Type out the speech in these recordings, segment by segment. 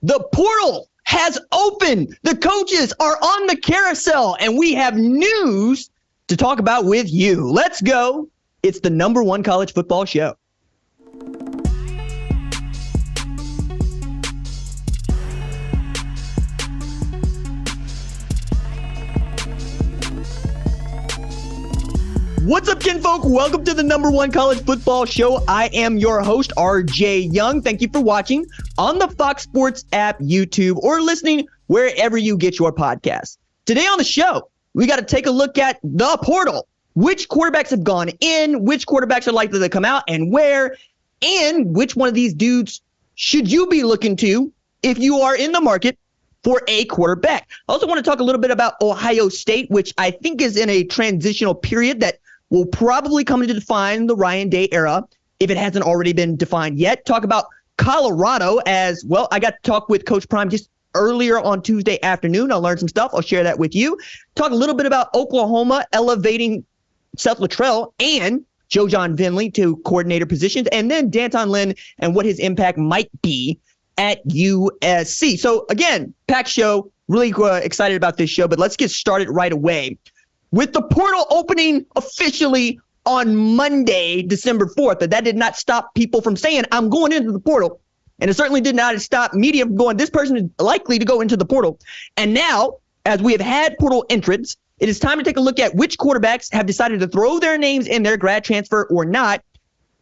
The portal has opened. The coaches are on the carousel, and we have news to talk about with you. Let's go. It's the number one college football show. What's up, kinfolk? Welcome to the number one college football show. I am your host, RJ Young. Thank you for watching on the Fox Sports app, YouTube, or listening wherever you get your podcasts. Today on the show, we got to take a look at the portal. Which quarterbacks have gone in, which quarterbacks are likely to come out, and where, and which one of these dudes should you be looking to if you are in the market for a quarterback. I also want to talk a little bit about Ohio State, which I think is in a transitional period that will probably come to define the Ryan Day era if it hasn't already been defined yet. Talk about Colorado as well. I got to talk with Coach Prime just earlier on Tuesday afternoon. I'll learn some stuff. I'll share that with you. Talk a little bit about Oklahoma elevating Seth Luttrell and Joe John Finley to coordinator positions, and then D'Anton Lynn and what his impact might be at USC. So again, packed show. Really excited about this show, but let's get started right away. With the portal opening officially on Monday, December 4th, but that did not stop people from saying, I'm going into the portal. And it certainly did not stop media from going, this person is likely to go into the portal. And now, as we have had portal entrants, it is time to take a look at which quarterbacks have decided to throw their names in their grad transfer or not,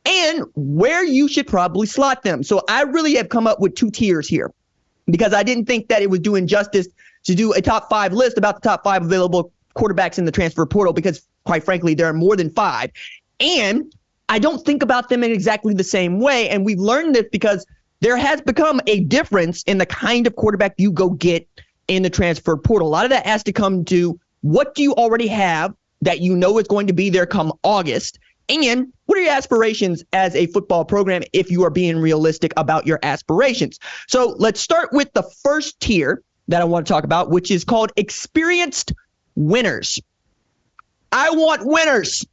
and where you should probably slot them. So I really have come up with two tiers here because I didn't think that it was doing justice to do a top five list about the top five available quarterbacks in the transfer portal because, quite frankly, there are more than five. And I don't think about them in exactly the same way. And we've learned this because there has become a difference in the kind of quarterback you go get in the transfer portal. A lot of that has to come to what do you already have that you know is going to be there come August? And what are your aspirations as a football program if you are being realistic about your aspirations? So let's start with the first tier that I want to talk about, which is called experienced winners. I want winners.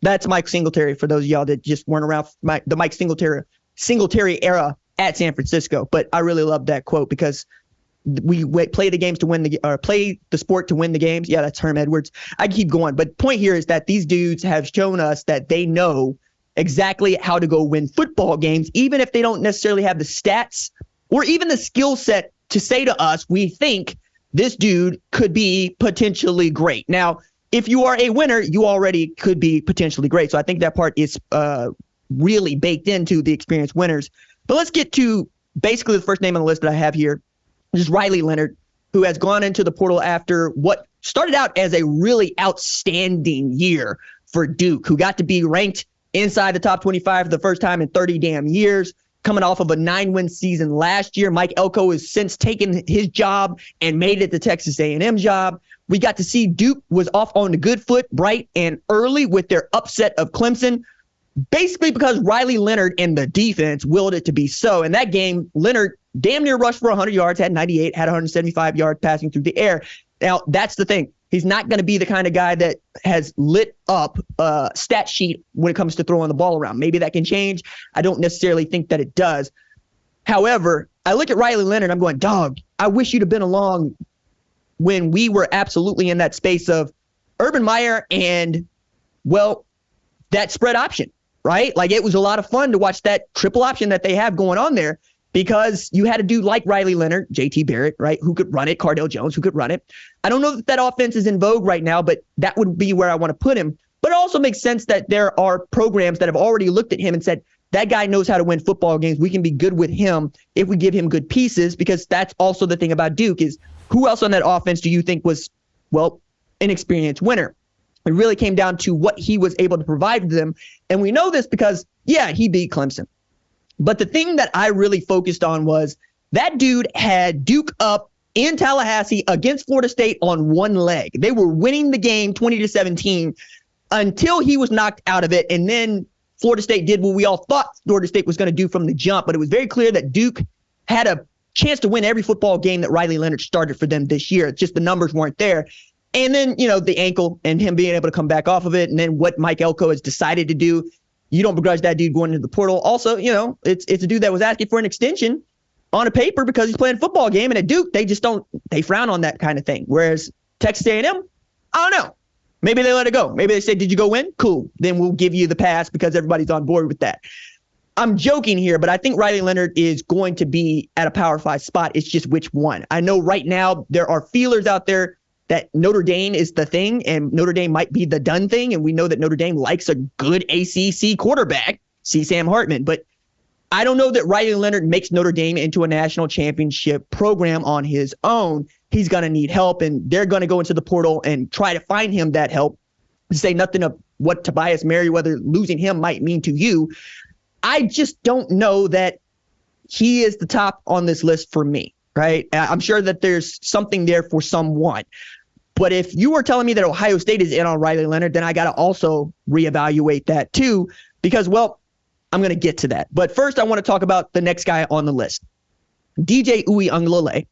That's Mike Singletary for those of y'all that just weren't around the Mike Singletary era at San Francisco. But I really love that quote because we play the games to win play the sport to win the games. Yeah, that's Herm Edwards. I keep going. But the point here is that these dudes have shown us that they know exactly how to go win football games, even if they don't necessarily have the stats or even the skill set to say to us, we think this dude could be potentially great. Now, if you are a winner, you already could be potentially great. So I think that part is really baked into the experienced winners. But let's get to basically the first name on the list that I have here. This is Riley Leonard, who has gone into the portal after what started out as a really outstanding year for Duke, who got to be ranked inside the top 25 for the first time in 30 damn years. Coming off of a 9-win season last year. Mike Elko has since taken his job and made it the Texas A&M job. We got to see Duke was off on the good foot bright and early with their upset of Clemson, basically because Riley Leonard and the defense willed it to be so. In that game, Leonard damn near rushed for 100 yards, had 98, had 175 yards passing through the air. Now, that's the thing. He's not going to be the kind of guy that has lit up a stat sheet when it comes to throwing the ball around. Maybe that can change. I don't necessarily think that it does. However, I look at Riley Leonard, I'm going, dog, I wish you'd have been along when we were absolutely in that space of Urban Meyer and, well, that spread option, right? Like it was a lot of fun to watch that triple option that they have going on there. Because you had a dude like Riley Leonard, JT Barrett, right, who could run it, Cardale Jones, who could run it. I don't know that offense is in vogue right now, but that would be where I want to put him. But it also makes sense that there are programs that have already looked at him and said, that guy knows how to win football games. We can be good with him if we give him good pieces, because that's also the thing about Duke is who else on that offense do you think was, well, an experienced winner? It really came down to what he was able to provide to them. And we know this because, yeah, he beat Clemson. But the thing that I really focused on was that dude had Duke up in Tallahassee against Florida State on one leg. They were winning the game 20-17 until he was knocked out of it. And then Florida State did what we all thought Florida State was going to do from the jump. But it was very clear that Duke had a chance to win every football game that Riley Leonard started for them this year. It's just the numbers weren't there. And then, you know, the ankle and him being able to come back off of it. And then what Mike Elko has decided to do. You don't begrudge that dude going into the portal. Also, you know, it's a dude that was asking for an extension on a paper because he's playing a football game, and at Duke, they frown on that kind of thing. Whereas Texas A&M, I don't know. Maybe they let it go. Maybe they say, did you go win? Cool. Then we'll give you the pass because everybody's on board with that. I'm joking here, but I think Riley Leonard is going to be at a Power 5 spot. It's just which one. I know right now there are feelers out there that Notre Dame is the thing and Notre Dame might be the done thing. And we know that Notre Dame likes a good ACC quarterback, see Sam Hartman. But I don't know that Riley Leonard makes Notre Dame into a national championship program on his own. He's going to need help, and they're going to go into the portal and try to find him that help. To say nothing of what Tobias Merriweather losing him might mean to you. I just don't know that he is the top on this list for me, right? I'm sure that there's something there for someone. But if you were telling me that Ohio State is in on Riley Leonard, then I got to also reevaluate that too, because, well, I'm going to get to that. But first, I want to talk about the next guy on the list. DJ Uiagalelei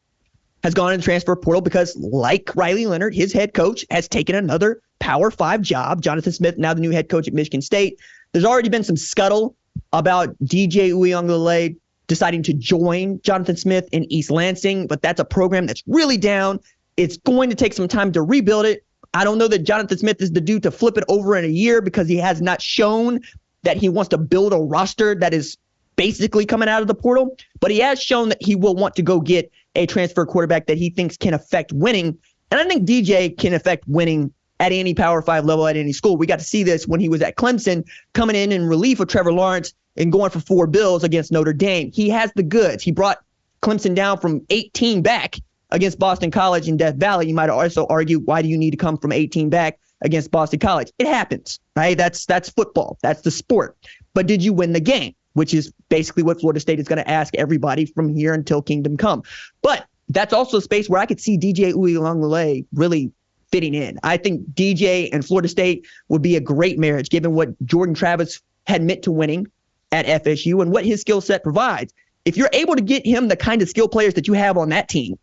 has gone in the transfer portal because, like Riley Leonard, his head coach has taken another Power 5 job. Jonathan Smith, now the new head coach at Michigan State. There's already been some scuttle about DJ Uiagalelei deciding to join Jonathan Smith in East Lansing, but that's a program that's really down. It's going to take some time to rebuild it. I don't know that Jonathan Smith is the dude to flip it over in a year because he has not shown that he wants to build a roster that is basically coming out of the portal, but he has shown that he will want to go get a transfer quarterback that he thinks can affect winning. And I think DJ can affect winning at any Power 5 level at any school. We got to see this when he was at Clemson, coming in relief of Trevor Lawrence and going for 4 bills against Notre Dame. He has the goods. He brought Clemson down from 18 back against Boston College in Death Valley. You might also argue, why do you need to come from 18 back against Boston College? It happens, right? That's football. That's the sport. But did you win the game? Which is basically what Florida State is going to ask everybody from here until kingdom come. But that's also a space where I could see DJ Uiagalelei really fitting in. I think DJ and Florida State would be a great marriage, given what Jordan Travis had meant to winning at FSU and what his skill set provides. If you're able to get him the kind of skill players that you have on that team,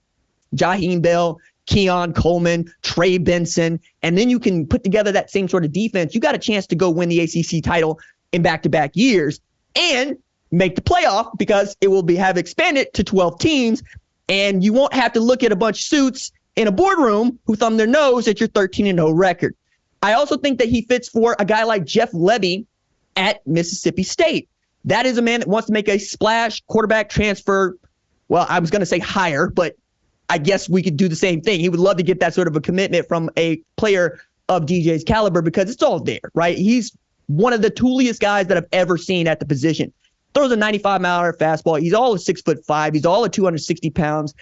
Jaheim Bell, Keon Coleman, Trey Benson, and then you can put together that same sort of defense, you got a chance to go win the ACC title in back-to-back years and make the playoff because it will have expanded to 12 teams, and you won't have to look at a bunch of suits in a boardroom who thumb their nose at your 13-0 record. I also think that he fits for a guy like Jeff Lebby at Mississippi State. That is a man that wants to make a splash quarterback transfer. Well, I was going to say higher, but I guess we could do the same thing. He would love to get that sort of a commitment from a player of DJ's caliber because it's all there, right? He's one of the tooliest guys that I've ever seen at the position. Throws a 95-mile-an-hour fastball. He's all of 6'5". He's all of 260 pounds.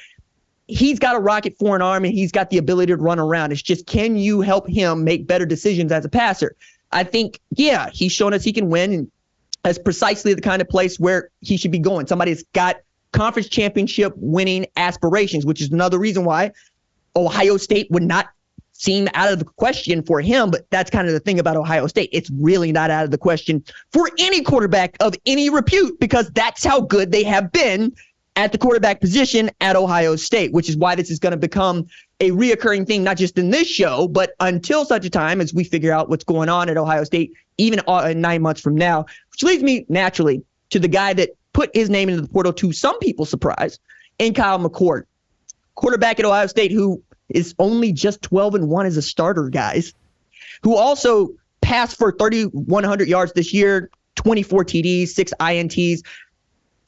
He's got a rocket for an arm, and he's got the ability to run around. It's just, can you help him make better decisions as a passer? I think, yeah, he's shown us he can win, and that's precisely the kind of place where he should be going. Somebody that's got conference championship winning aspirations, which is another reason why Ohio State would not seem out of the question for him. But that's kind of the thing about Ohio State. It's really not out of the question for any quarterback of any repute because that's how good they have been at the quarterback position at Ohio State, which is why this is going to become a reoccurring thing, not just in this show, but until such a time as we figure out what's going on at Ohio State, even 9 months from now, which leads me naturally to the guy that put his name into the portal to some people's surprise, and Kyle McCord, quarterback at Ohio State, who is only just 12-1 as a starter, guys, who also passed for 3,100 yards this year, 24 TDs, 6 INTs.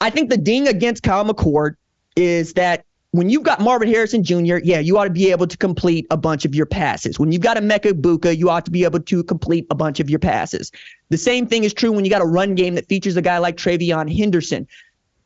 I think the ding against Kyle McCord is that when you've got Marvin Harrison Jr., yeah, you ought to be able to complete a bunch of your passes. When you've got a Emeka Egbuka, you ought to be able to complete a bunch of your passes. The same thing is true when you got a run game that features a guy like Travion Henderson.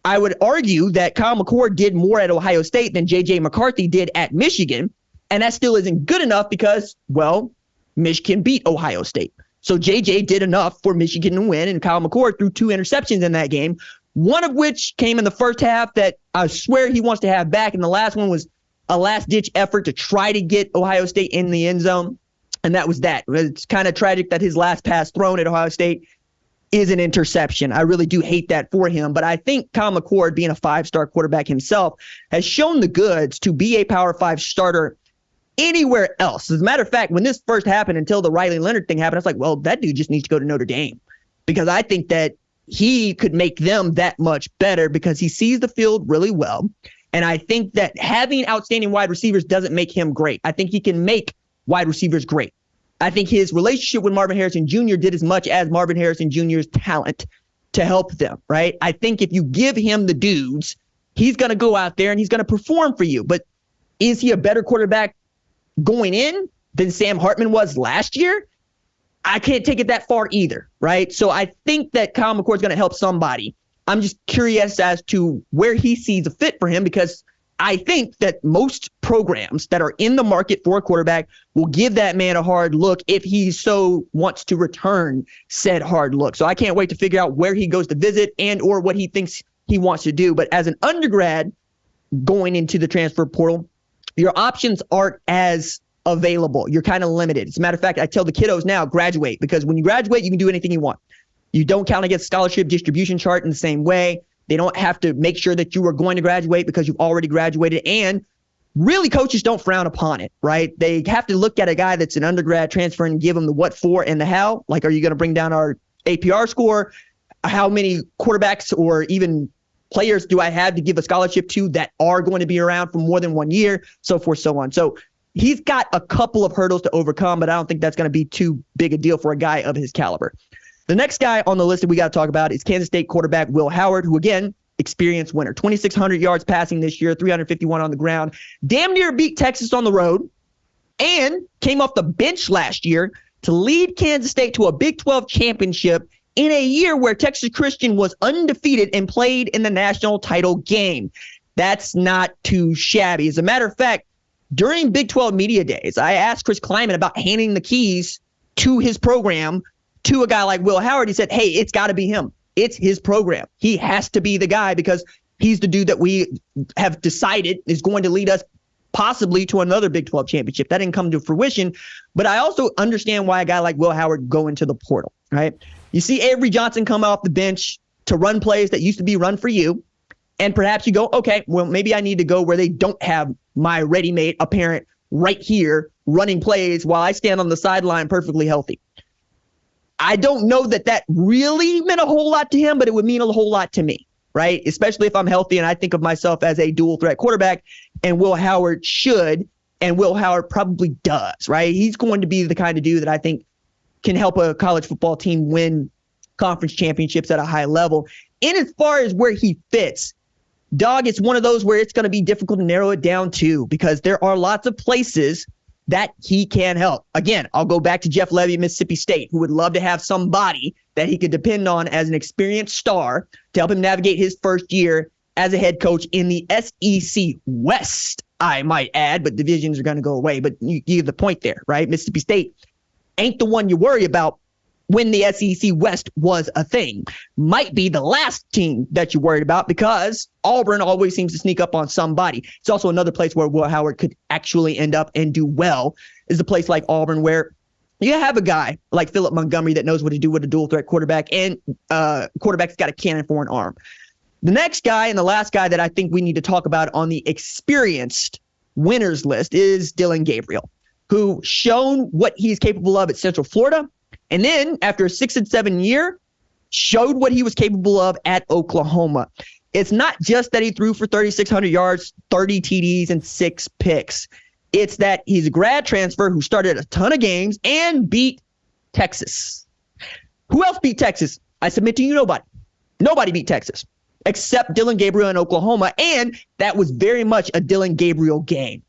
I would argue that Kyle McCord did more at Ohio State than J.J. McCarthy did at Michigan, and that still isn't good enough because, well, Michigan beat Ohio State. So J.J. did enough for Michigan to win, and Kyle McCord threw 2 interceptions in that game, one of which came in the first half that I swear he wants to have back, and the last one was a last-ditch effort to try to get Ohio State in the end zone, and that was that. It's kind of tragic that his last pass thrown at Ohio State is an interception. I really do hate that for him, but I think Kyle McCord, being a 5-star quarterback himself, has shown the goods to be a Power 5 starter anywhere else. As a matter of fact, when this first happened, until the Riley Leonard thing happened, I was like, well, that dude just needs to go to Notre Dame, because I think that he could make them that much better because he sees the field really well. And I think that having outstanding wide receivers doesn't make him great. I think he can make wide receivers great. I think his relationship with Marvin Harrison Jr. did as much as Marvin Harrison Jr.'s talent to help them, right? I think if you give him the dudes, he's going to go out there and he's going to perform for you. But is he a better quarterback going in than Sam Hartman was last year? I can't take it that far either, right? So I think that Kyle McCord is going to help somebody. I'm just curious as to where he sees a fit for him, because I think that most programs that are in the market for a quarterback will give that man a hard look if he so wants to return said hard look. So I can't wait to figure out where he goes to visit and or what he thinks he wants to do. But as an undergrad going into the transfer portal, your options aren't as available. You're kind of limited. As a matter of fact, I tell the kiddos now, graduate, because when you graduate, you can do anything you want. You don't count against scholarship distribution chart in the same way. They don't have to make sure that you are going to graduate because you've already graduated. And really, coaches don't frown upon it, right? They have to look at a guy that's an undergrad transfer and give him the what for and the how. Like, are you going to bring down our APR score? How many quarterbacks or even players do I have to give a scholarship to that are going to be around for more than 1 year? So forth, so on. So he's got a couple of hurdles to overcome, but I don't think that's going to be too big a deal for a guy of his caliber. The next guy on the list that we got to talk about is Kansas State quarterback Will Howard, who, again, experienced winner. 2,600 yards passing this year, 351 on the ground. Damn near beat Texas on the road and came off the bench last year to lead Kansas State to a Big 12 championship in a year where Texas Christian was undefeated and played in the national title game. That's not too shabby. As a matter of fact, during Big 12 media days, I asked Chris Kleiman about handing the keys to his program to a guy like Will Howard. He said, hey, it's got to be him. It's his program. He has to be the guy because he's the dude that we have decided is going to lead us possibly to another Big 12 championship. That didn't come to fruition, but I also understand why a guy like Will Howard go into the portal, right? You see Avery Johnson come off the bench to run plays that used to be run for you, and perhaps you go, okay, well, maybe I need to go where they don't have my ready-made apparent right here running plays while I stand on the sideline perfectly healthy. I don't know that that really meant a whole lot to him, but it would mean a whole lot to me, right? Especially if I'm healthy and I think of myself as a dual threat quarterback, and Will Howard should, and Will Howard probably does, right? He's going to be the kind of dude that I think can help a college football team win conference championships at a high level. And as far as where he fits, dog, it's one of those where it's going to be difficult to narrow it down to, because there are lots of places that he can help. Again, I'll go back to Jeff Levy at Mississippi State, who would love to have somebody that he could depend on as an experienced star to help him navigate his first year as a head coach in the SEC West, I might add, but divisions are going to go away. But you get the point there, right? Mississippi State ain't the one you worry about when the SEC West was a thing. Might be the last team that you're worried about, because Auburn always seems to sneak up on somebody. It's also another place where Will Howard could actually end up and do well, is a place like Auburn, where you have a guy like Philip Montgomery that knows what to do with a dual threat quarterback, and quarterback's got a cannon for an arm. The next guy and the last guy that I think we need to talk about on the experienced winners list is Dillon Gabriel, who shown what he's capable of at Central Florida, and then after a 6-7 year, showed what he was capable of at Oklahoma. It's not just that he threw for 3,600 yards, 30 TDs, and 6 picks. It's that he's a grad transfer who started a ton of games and beat Texas. Who else beat Texas? I submit to you, nobody. Nobody beat Texas except Dillon Gabriel in Oklahoma, and that was very much a Dillon Gabriel game.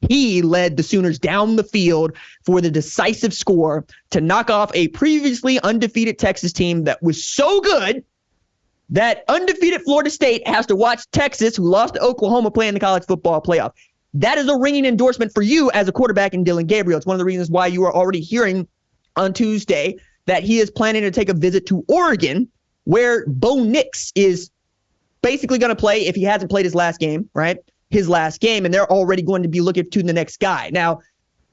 He led the Sooners down the field for the decisive score to knock off a previously undefeated Texas team that was so good that undefeated Florida State has to watch Texas, who lost to Oklahoma, play in the college football playoff. That is a ringing endorsement for you as a quarterback in Dillon Gabriel. It's one of the reasons why you are already hearing on Tuesday that he is planning to take a visit to Oregon, where Bo Nix is basically going to play, if he hasn't played his last game, right? His last game, and they're already going to be looking to the next guy. Now,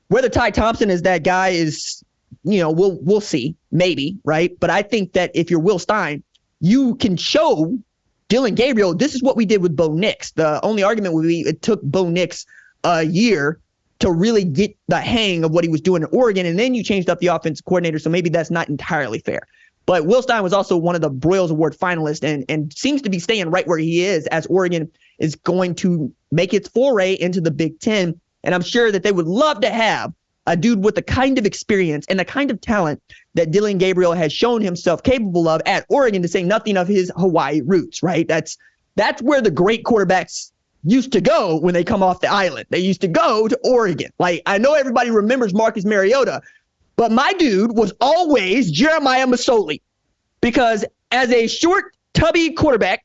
whether Ty Thompson is that guy is, we'll see, maybe, right? But I think that if you're Will Stein, you can show Dillon Gabriel, this is what we did with Bo Nix. The only argument would be it took Bo Nix a year to really get the hang of what he was doing in Oregon, and then you changed up the offensive coordinator, so maybe that's not entirely fair. But Will Stein was also one of the Broyles Award finalists and seems to be staying right where he is as Oregon is going to make its foray into the Big Ten. And I'm sure that they would love to have a dude with the kind of experience and the kind of talent that Dillon Gabriel has shown himself capable of at Oregon, to say nothing of his Hawaii roots, right? That's where the great quarterbacks used to go when they come off the island. They used to go to Oregon. Like, I know everybody remembers Marcus Mariota, but my dude was always Jeremiah Masoli, because as a short, tubby quarterback,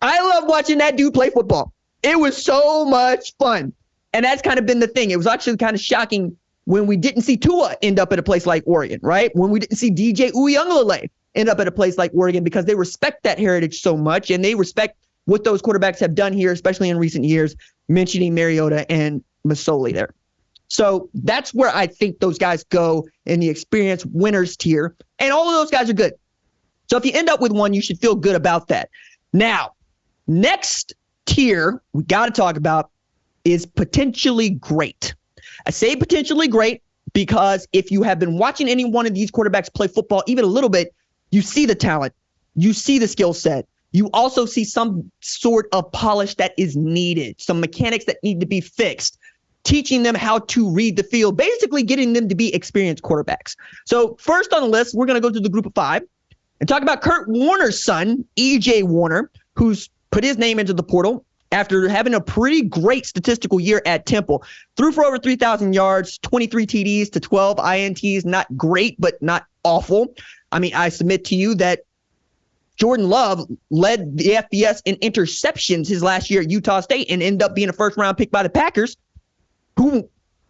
I love watching that dude play football. It was so much fun. And that's kind of been the thing. It was actually kind of shocking when we didn't see Tua end up at a place like Oregon, right? When we didn't see DJ Uiagalelei end up at a place like Oregon, because they respect that heritage so much and they respect what those quarterbacks have done here, especially in recent years, mentioning Mariota and Masoli there. So that's where I think those guys go in the experience winners tier. And all of those guys are good. So if you end up with one, you should feel good about that. Now, next tier we got to talk about is potentially great. I say potentially great because if you have been watching any one of these quarterbacks play football even a little bit, you see the talent, you see the skill set. You also see some sort of polish that is needed, some mechanics that need to be fixed, teaching them how to read the field, basically getting them to be experienced quarterbacks. So first on the list, we're going to go to the group of five and talk about Kurt Warner's son, E.J. Warner, who's put his name into the portal after having a pretty great statistical year at Temple. Threw for over 3,000 yards, 23 TDs to 12 INTs. Not great, but not awful. I mean, I submit to you that Jordan Love led the FBS in interceptions his last year at Utah State and ended up being a first-round pick by the Packers, who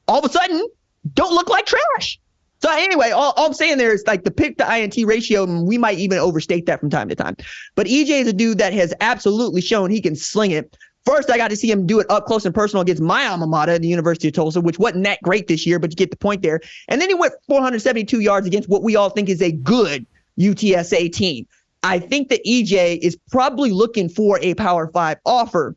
all of a sudden don't look like trash. So anyway, all I'm saying there is, like, the pick to INT ratio, we might even overstate that from time to time. But EJ is a dude that has absolutely shown he can sling it. First, I got to see him do it up close and personal against my alma mater, the University of Tulsa, which wasn't that great this year, but you get the point there. And then he went 472 yards against what we all think is a good UTSA team. I think that EJ is probably looking for a Power 5 offer,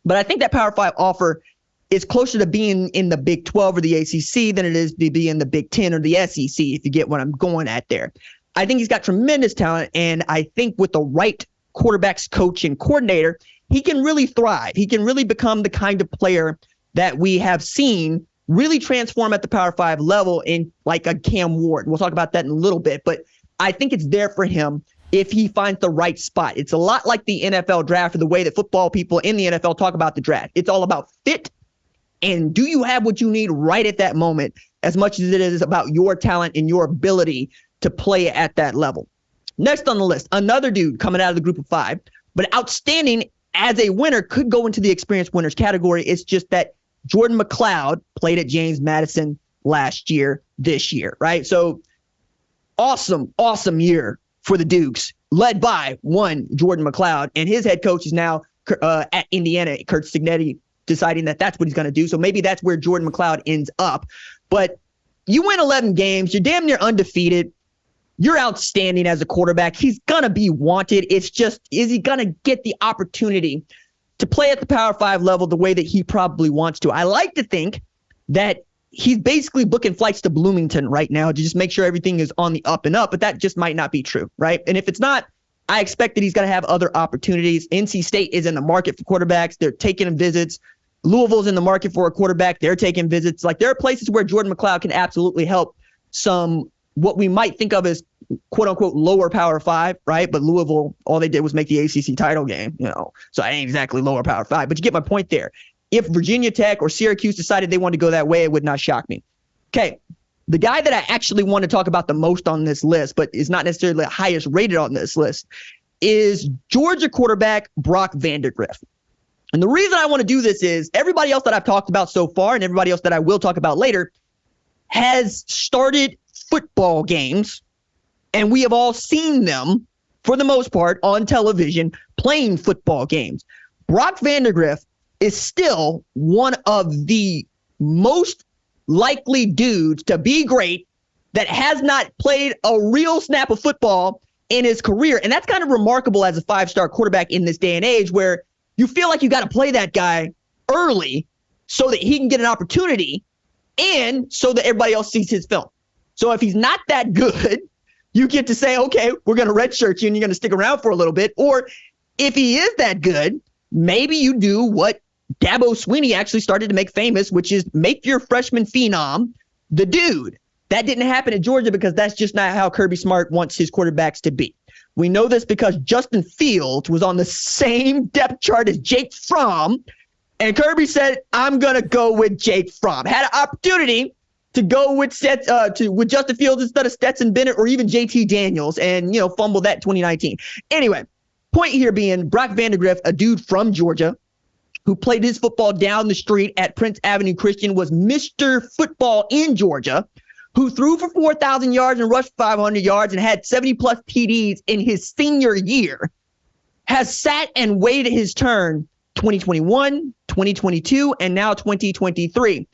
but I think that Power 5 offer is closer to being in the Big 12 or the ACC than it is to be in the Big 10 or the SEC, if you get what I'm going at there. I think he's got tremendous talent, and I think with the right quarterbacks coach and coordinator, he can really thrive. He can really become the kind of player that we have seen really transform at the Power 5 level in like a Cam Ward. We'll talk about that in a little bit, but I think it's there for him if he finds the right spot. It's a lot like the NFL draft, or the way that football people in the NFL talk about the draft. It's all about fit, and do you have what you need right at that moment, as much as it is about your talent and your ability to play at that level. Next on the list, another dude coming out of the group of five, but outstanding as a winner, could go into the experienced winners category. It's just that Jordan McLoud played at James Madison last year, this year, right? So awesome year for the Dukes, led by one Jordan McLoud, and his head coach is now at Indiana, Kurt Cignetti, deciding that that's what he's going to do. So maybe that's where Jordan McLoud ends up. But you win 11 games, you're damn near undefeated. You're outstanding as a quarterback. He's going to be wanted. It's just, is he going to get the opportunity to play at the Power 5 level the way that he probably wants to? I like to think that he's basically booking flights to Bloomington right now to just make sure everything is on the up and up, but that just might not be true, right? And if it's not, I expect that he's going to have other opportunities. NC State is in the market for quarterbacks. They're taking visits. Louisville's in the market for a quarterback. They're taking visits. Like, there are places where Jordan McLoud can absolutely help some, what we might think of as quote unquote lower Power 5, right? But Louisville, all they did was make the ACC title game, so I ain't exactly lower Power 5, but you get my point there. If Virginia Tech or Syracuse decided they wanted to go that way, it would not shock me. Okay, the guy that I actually want to talk about the most on this list, but is not necessarily the highest rated on this list, is Georgia quarterback Brock Vandergriff. And the reason I want to do this is everybody else that I've talked about so far, and everybody else that I will talk about later, has started football games, and we have all seen them, for the most part, on television playing football games. Brock Vandergriff is still one of the most likely dudes to be great that has not played a real snap of football in his career. And that's kind of remarkable as a five-star quarterback in this day and age, where you feel like you got to play that guy early so that he can get an opportunity and so that everybody else sees his film. So if he's not that good, you get to say, okay, we're going to redshirt you and you're going to stick around for a little bit. Or if he is that good, maybe you do what Dabo Swinney actually started to make famous, which is make your freshman phenom the dude. That didn't happen at Georgia because that's just not how Kirby Smart wants his quarterbacks to be. We know this because Justin Fields was on the same depth chart as Jake Fromm, and Kirby said, I'm going to go with Jake Fromm. Had an opportunity to go with Justin Fields instead of Stetson Bennett or even JT Daniels and, fumbled that in 2019. Anyway, point here being Brock Vandergriff, a dude from Georgia who played his football down the street at Prince Avenue Christian, was Mr. Football in Georgia, who threw for 4,000 yards and rushed 500 yards and had 70-plus TDs in his senior year, has sat and waited his turn 2021, 2022, and now 2023.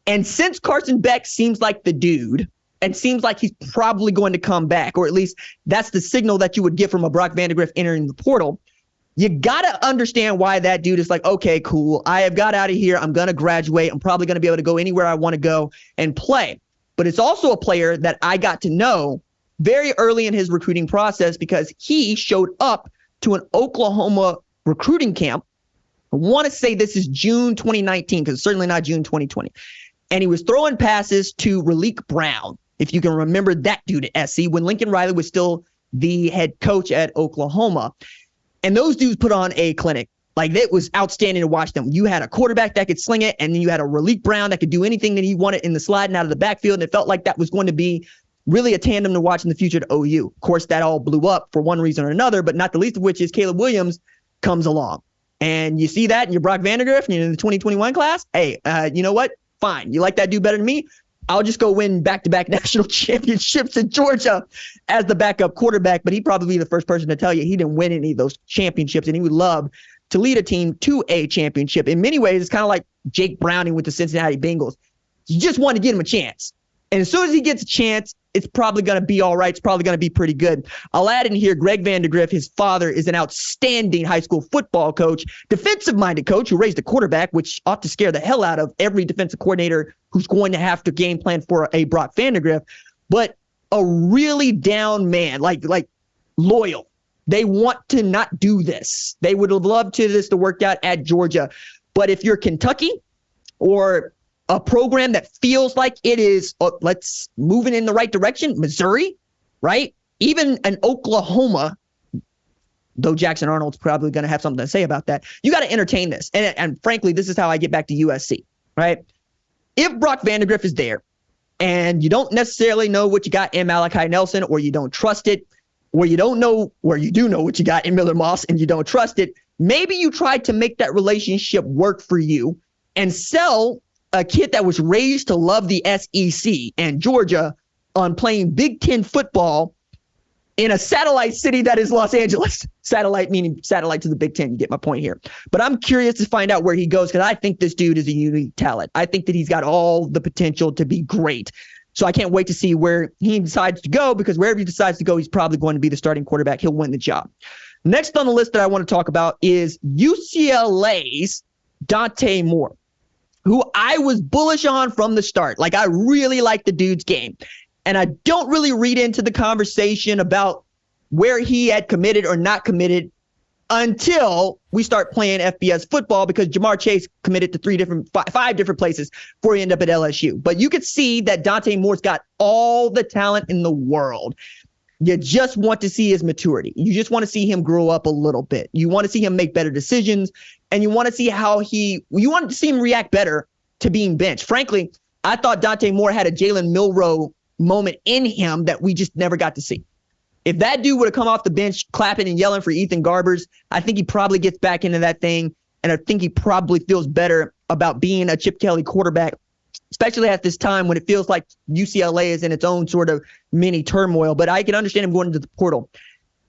And since Carson Beck seems like the dude and seems like he's probably going to come back, or at least that's the signal that you would get from a Brock Vandergriff entering the portal, you got to understand why that dude is like, okay, cool. I have got out of here. I'm going to graduate. I'm probably going to be able to go anywhere I want to go and play. But it's also a player that I got to know very early in his recruiting process because he showed up to an Oklahoma recruiting camp. I want to say this is June 2019 because it's certainly not June 2020. And he was throwing passes to Raleek Brown, if you can remember that dude at SC, when Lincoln Riley was still the head coach at Oklahoma. And those dudes put on a clinic. Like, it was outstanding to watch them. You had a quarterback that could sling it, and then you had a Raleek Brown that could do anything that he wanted in the sliding out of the backfield, and it felt like that was going to be really a tandem to watch in the future at OU. Of course, that all blew up for one reason or another, but not the least of which is Caleb Williams comes along. And you see that in your Brock Vandergriff, and you're in the 2021 class. Hey, you know what? Fine. You like that dude better than me? I'll just go win back-to-back national championships in Georgia as the backup quarterback, but he'd probably be the first person to tell you he didn't win any of those championships, and he would love to lead a team to a championship. In many ways, it's kind of like Jake Browning with the Cincinnati Bengals. You just want to give him a chance. And as soon as he gets a chance, it's probably going to be all right. It's probably going to be pretty good. I'll add in here, Greg Vandergriff, his father, is an outstanding high school football coach, defensive-minded coach who raised a quarterback, which ought to scare the hell out of every defensive coordinator who's going to have to game plan for a Brock Vandergriff, but a really down man, like loyal. They want to not do this. They would have loved this to work out at Georgia. But if you're Kentucky or a program that feels like it is, let's moving in the right direction, Missouri, right? Even an Oklahoma, though Jackson Arnold's probably going to have something to say about that. You got to entertain this. And frankly, this is how I get back to USC, right? If Brock Vandergriff is there and you don't necessarily know what you got in Malachi Nelson, or you don't trust it, or you don't know, or you do know what you got in Miller Moss and you don't trust it, maybe you tried to make that relationship work for you and sell a kid that was raised to love the SEC and Georgia on playing Big Ten football in a satellite city that is Los Angeles. Satellite meaning satellite to the Big Ten. You get my point here. But I'm curious to find out where he goes because I think this dude is a unique talent. I think that he's got all the potential to be great. So I can't wait to see where he decides to go, because wherever he decides to go, he's probably going to be the starting quarterback. He'll win the job. Next on the list that I want to talk about is UCLA's Dante Moore, who I was bullish on from the start. Like, I really like the dude's game. And I don't really read into the conversation about where he had committed or not committed until we start playing FBS football, because Jamar Chase committed to five different places before he ended up at LSU. But you could see that Dante Moore's got all the talent in the world. You just want to see his maturity. You just want to see him grow up a little bit. You want to see him make better decisions, and you want to see you want to see him react better to being benched. Frankly, I thought Dante Moore had a Jalen Milroe moment in him that we just never got to see. If that dude would have come off the bench clapping and yelling for Ethan Garbers, I think he probably gets back into that thing, and I think he probably feels better about being a Chip Kelly quarterback, especially at this time when it feels like UCLA is in its own sort of mini turmoil. But I can understand him going into the portal.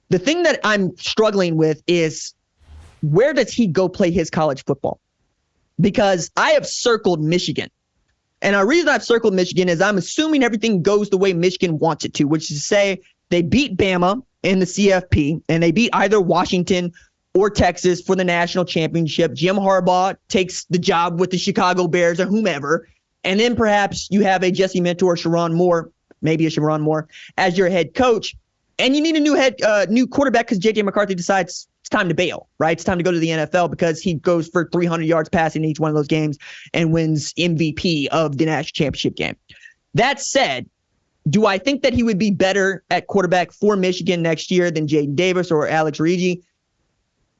The thing that I'm struggling with is, where does he go play his college football? Because I have circled Michigan. And the reason I've circled Michigan is I'm assuming everything goes the way Michigan wants it to, which is to say they beat Bama in the CFP, and they beat either Washington or Texas for the national championship. Jim Harbaugh takes the job with the Chicago Bears or whomever. And then perhaps you have a Jesse Minter or Sharon Moore maybe a Sharon Moore as your head coach. And you need a new quarterback because J.J. McCarthy decides it's time to bail, right? It's time to go to the NFL because he goes for 300 yards passing in each one of those games and wins MVP of the national championship game. That said, do I think that he would be better at quarterback for Michigan next year than Jaden Davis or Alex Origi?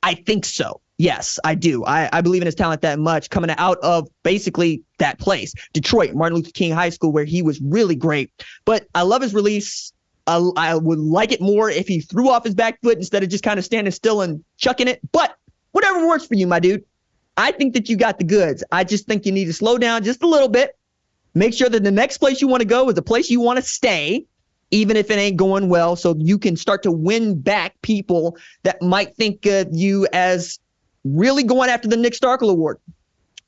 I think so. Yes, I do. I believe in his talent that much coming out of basically that place, Detroit, Martin Luther King High School, where he was really great. But I love his release. I would like it more if he threw off his back foot instead of just kind of standing still and chucking it. But whatever works for you, my dude. I think that you got the goods. I just think you need to slow down just a little bit. Make sure that the next place you want to go is the place you want to stay, even if it ain't going well, so you can start to win back people that might think of you as really going after the Nick Starkel Award,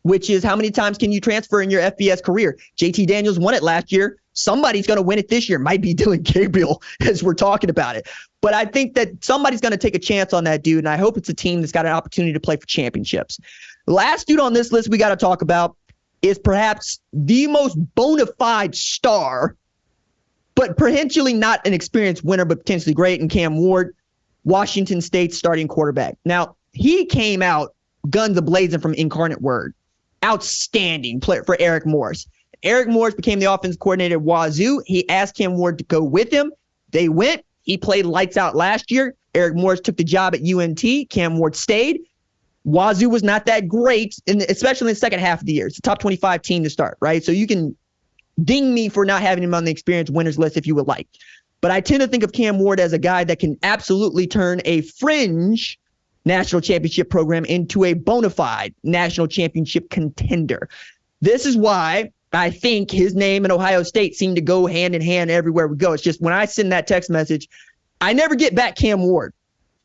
which is how many times can you transfer in your FBS career? JT Daniels won it last year. Somebody's going to win it this year. Might be Dylan Gabriel as we're talking about it. But I think that somebody's going to take a chance on that dude, and I hope it's a team that's got an opportunity to play for championships. The last dude on this list we got to talk about is perhaps the most bona fide star, but potentially not an experienced winner, but potentially great, in Cam Ward, Washington State's starting quarterback. Now, he came out guns a-blazing from Incarnate Word. Outstanding player for Eric Morris. Eric Morris became the offensive coordinator at Wazoo. He asked Cam Ward to go with him. They went. He played lights out last year. Eric Morris took the job at UNT. Cam Ward stayed. Wazoo was not that great, especially in the second half of the year. It's a top 25 team to start, right? So you can ding me for not having him on the experience winners list if you would like. But I tend to think of Cam Ward as a guy that can absolutely turn a fringe national championship program into a bona fide national championship contender. This is why I think his name and Ohio State seem to go hand in hand everywhere we go. It's just when I send that text message, I never get back Cam Ward.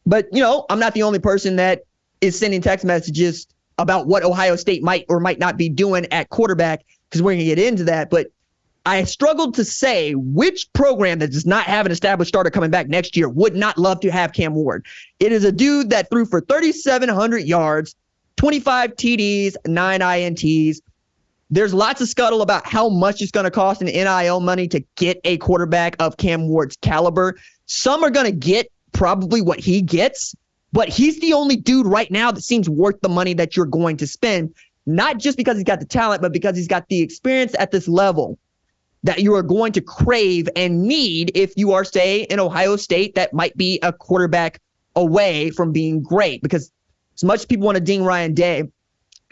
But, I'm not the only person that is sending text messages about what Ohio State might or might not be doing at quarterback, because we're going to get into that. But I struggled to say which program that does not have an established starter coming back next year would not love to have Cam Ward. It is a dude that threw for 3,700 yards, 25 TDs, 9 INTs. There's lots of scuttle about how much it's going to cost in NIL money to get a quarterback of Cam Ward's caliber. Some are going to get probably what he gets, but he's the only dude right now that seems worth the money that you're going to spend, not just because he's got the talent, but because he's got the experience at this level that you are going to crave and need if you are, say, in Ohio State that might be a quarterback away from being great. Because as much as people want to ding Ryan Day,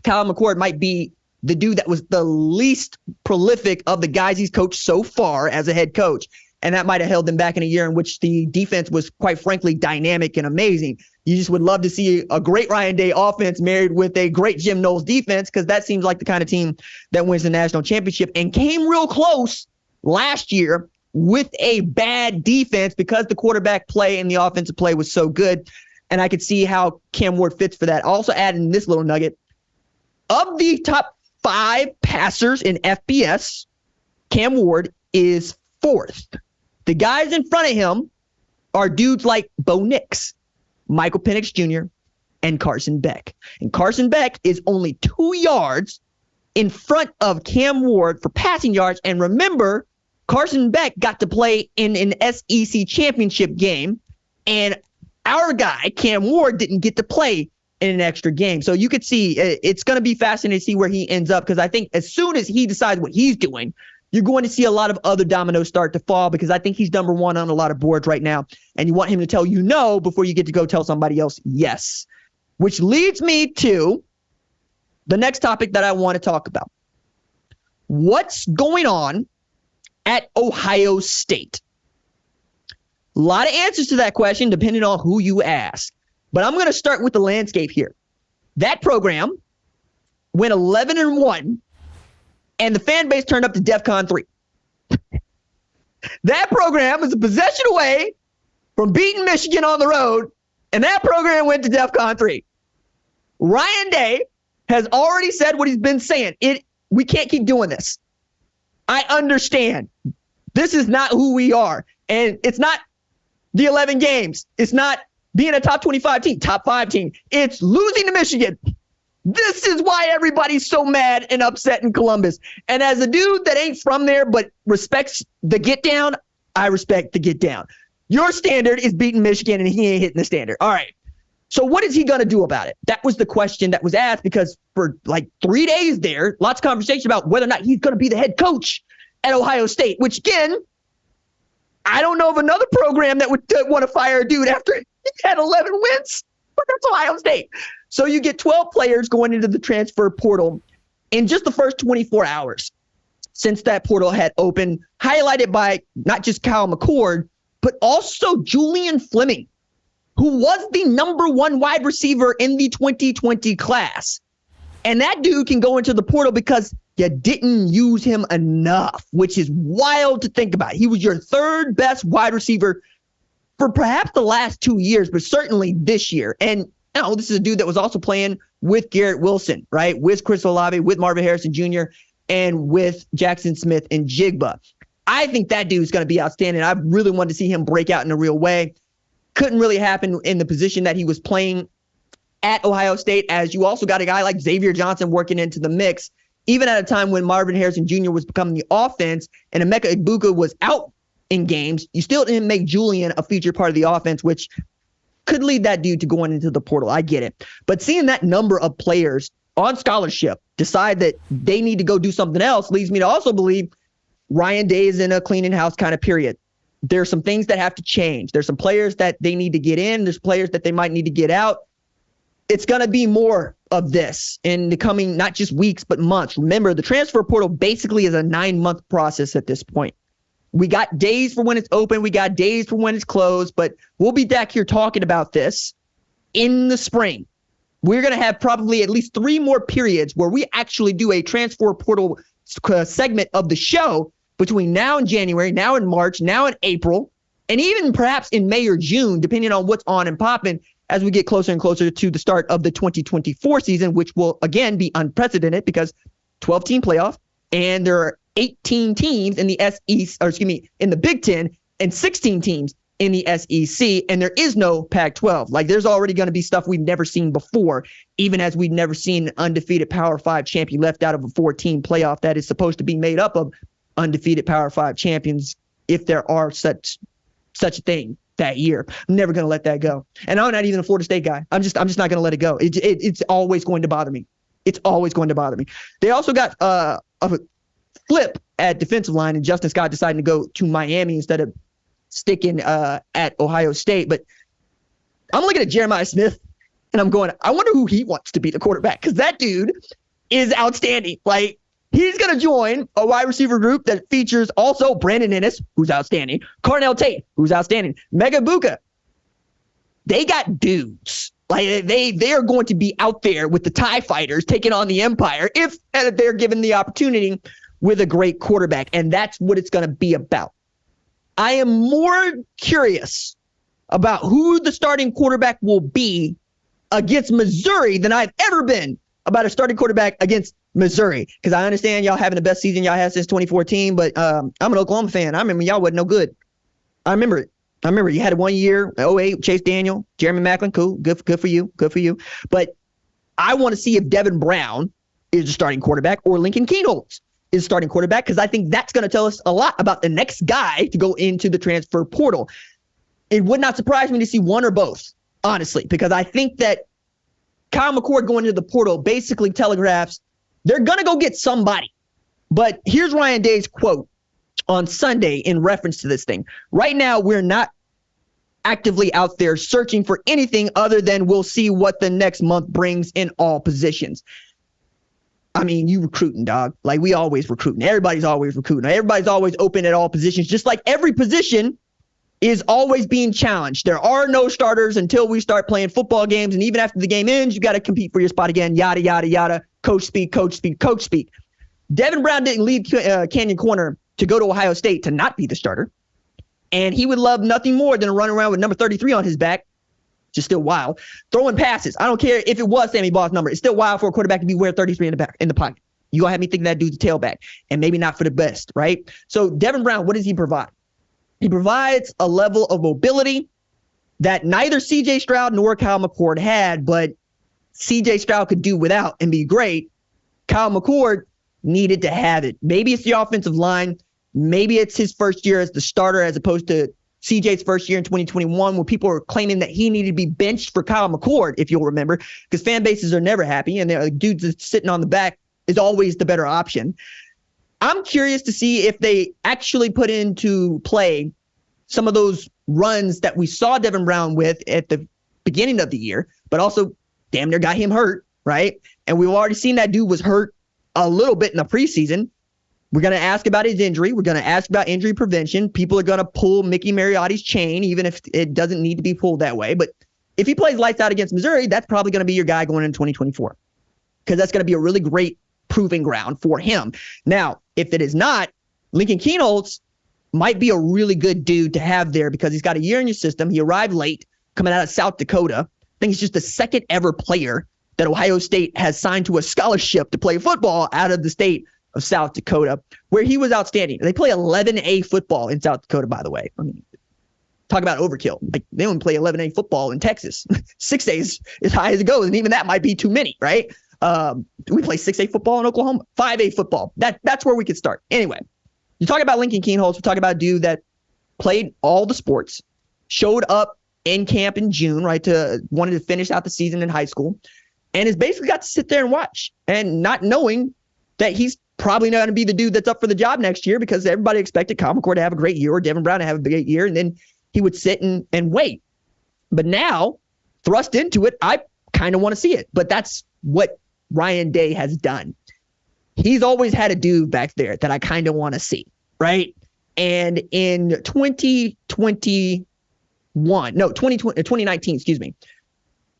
Kyle McCord might be the dude that was the least prolific of the guys he's coached so far as a head coach. And that might have held them back in a year in which the defense was, quite frankly, dynamic and amazing. You just would love to see a great Ryan Day offense married with a great Jim Knowles defense, because that seems like the kind of team that wins the national championship and came real close last year with a bad defense because the quarterback play and the offensive play was so good. And I could see how Cam Ward fits for that. Also adding this little nugget. Of the top 5 passers in FBS, Cam Ward is 4th. The guys in front of him are dudes like Bo Nix, Michael Penix Jr., and Carson Beck. And Carson Beck is only 2 yards in front of Cam Ward for passing yards. And remember, Carson Beck got to play in an SEC championship game, and our guy, Cam Ward, didn't get to play in an extra game. So you could see it's going to be fascinating to see where he ends up, because I think as soon as he decides what he's doing, you're going to see a lot of other dominoes start to fall, because I think he's number one on a lot of boards right now. And you want him to tell you no before you get to go tell somebody else yes. Which leads me to the next topic that I want to talk about. What's going on at Ohio State? A lot of answers to that question depending on who you ask. But I'm going to start with the landscape here. That program went 11-1. And the fan base turned up to DEFCON 3. That program was a possession away from beating Michigan on the road, and that program went to DEFCON 3. Ryan Day has already said what he's been saying. We can't keep doing this. I understand. This is not who we are. And it's not the 11 games. It's not being a top 25 team, top 5 team. It's losing to Michigan This is why everybody's so mad and upset in Columbus. And as a dude that ain't from there but respects the get down, I respect the get down. Your standard is beating Michigan, and he ain't hitting the standard. All right. So what is he going to do about it? That was the question that was asked, because for like 3 days there, lots of conversation about whether or not he's going to be the head coach at Ohio State, which, again, I don't know of another program that would want to fire a dude after he had 11 wins. But that's Ohio State. So you get 12 players going into the transfer portal in just the first 24 hours since that portal had opened, highlighted by not just Kyle McCord, but also Julian Fleming, who was the number 1 wide receiver in the 2020 class. And that dude can go into the portal because you didn't use him enough, which is wild to think about. He was your 3rd best wide receiver for perhaps the last 2 years, but certainly this year. And this is a dude that was also playing with Garrett Wilson, right? With Chris Olave, with Marvin Harrison Jr., and with Jackson Smith and Jigba. I think that dude's going to be outstanding. I really wanted to see him break out in a real way. Couldn't really happen in the position that he was playing at Ohio State, as you also got a guy like Xavier Johnson working into the mix, even at a time when Marvin Harrison Jr. was becoming the offense and Emeka Egbuka was out in games. You still didn't make Julian a featured part of the offense, which could lead that dude to going into the portal. I get it. But seeing that number of players on scholarship decide that they need to go do something else leads me to also believe Ryan Day is in a cleaning house kind of period. There's some things that have to change. There's some players that they need to get in. There's players that they might need to get out. It's going to be more of this in the coming, not just weeks, but months. Remember, the transfer portal basically is a 9-month process at this point. We got days for when it's open. We got days for when it's closed, but we'll be back here talking about this in the spring. We're going to have probably at least 3 more periods where we actually do a transfer portal segment of the show between now and January, now in March, now in April, and even perhaps in May or June, depending on what's on and popping as we get closer and closer to the start of the 2024 season, which will, again, be unprecedented because 12-team playoff, and there are 18 teams in the in the Big Ten, and 16 teams in the SEC, and there is no Pac-12. Like, there's already going to be stuff we've never seen before, even as we've never seen an undefeated Power 5 champion left out of a 14 playoff that is supposed to be made up of undefeated Power 5 champions, if there are such a thing that year. I'm never going to let that go. And I'm not even a Florida State guy. I'm just not going to let it go. It's always going to bother me. It's always going to bother me. They also got a flip at defensive line, and Justin Scott deciding to go to Miami instead of sticking at Ohio State. But I'm looking at Jeremiah Smith, and I'm going, I wonder who he wants to be the quarterback, because that dude is outstanding. Like, he's going to join a wide receiver group that features also Brandon Ennis, who's outstanding, Carnell Tate, who's outstanding, Mega Buka. They got dudes. Like, they are going to be out there with the TIE fighters taking on the Empire if they're given the opportunity with a great quarterback. And that's what it's going to be about. I am more curious about who the starting quarterback will be against Missouri than I've ever been about a starting quarterback against Missouri, because I understand y'all having the best season y'all had since 2014, but I'm an Oklahoma fan. I remember y'all wasn't no good. I remember it. You had 1 year, 08, Chase Daniel, Jeremy Maclin, cool, good for you. But I want to see if Devin Brown is the starting quarterback or Lincoln Kienholz is starting quarterback, because I think that's going to tell us a lot about the next guy to go into the transfer portal. It would not surprise me to see one or both, honestly, because I think that Kyle McCord going into the portal basically telegraphs they're going to go get somebody. But here's Ryan Day's quote on Sunday in reference to this thing. Right now, we're not actively out there searching for anything other than we'll see what the next month brings in all positions. I mean, you recruiting, dog. Like, we always recruiting. Everybody's always recruiting. Everybody's always open at all positions, just like every position is always being challenged. There are no starters until we start playing football games. And even after the game ends, you got to compete for your spot again, yada, yada, yada. Coach speak. Devin Brown didn't leave Canyon Corner to go to Ohio State to not be the starter. And he would love nothing more than to run around with number 33 on his back, which is still wild. Throwing passes. I don't care if it was Sammy Ball's number. It's still wild for a quarterback to be wearing 33 in the pocket. You gonna have me thinking that dude's a tailback, and maybe not for the best, right? So Devin Brown, what does he provide? He provides a level of mobility that neither C.J. Stroud nor Kyle McCord had, but C.J. Stroud could do without and be great, Kyle McCord needed to have it. Maybe it's the offensive line. Maybe it's his first year as the starter as opposed to CJ's first year in 2021 when people were claiming that he needed to be benched for Kyle McCord, if you'll remember, because fan bases are never happy and the dude that's sitting on the back is always the better option. I'm curious to see if they actually put into play some of those runs that we saw Devin Brown with at the beginning of the year, but also damn near got him hurt, right? And we've already seen that dude was hurt a little bit in the preseason. We're going to ask about his injury. We're going to ask about injury prevention. People are going to pull Mickey Mariotti's chain, even if it doesn't need to be pulled that way. But if he plays lights out against Missouri, that's probably going to be your guy going into 2024 because that's going to be a really great proving ground for him. Now, if it is not, Lincoln Kienholz might be a really good dude to have there because he's got a year in your system. He arrived late coming out of South Dakota. I think he's just the second ever player that Ohio State has signed to a scholarship to play football out of the state of South Dakota, where he was outstanding. They play 11A football in South Dakota, by the way. I mean, talk about overkill. Like they only play 11A football in Texas. 6A is as high as it goes, and even that might be too many, right? We play 6A football in Oklahoma, 5A football. That's where we could start. Anyway, you talk about Lincoln Kienholz. We talk about a dude that played all the sports, showed up in camp in June, right? Wanted to finish out the season in high school, and has basically got to sit there and watch, and not knowing that he's probably not going to be the dude that's up for the job next year because everybody expected Kyle McCord to have a great year or Devin Brown to have a great year, and then he would sit and wait. But now, thrust into it, I kind of want to see it. But that's what Ryan Day has done. He's always had a dude back there that I kind of want to see, right? And in 2019,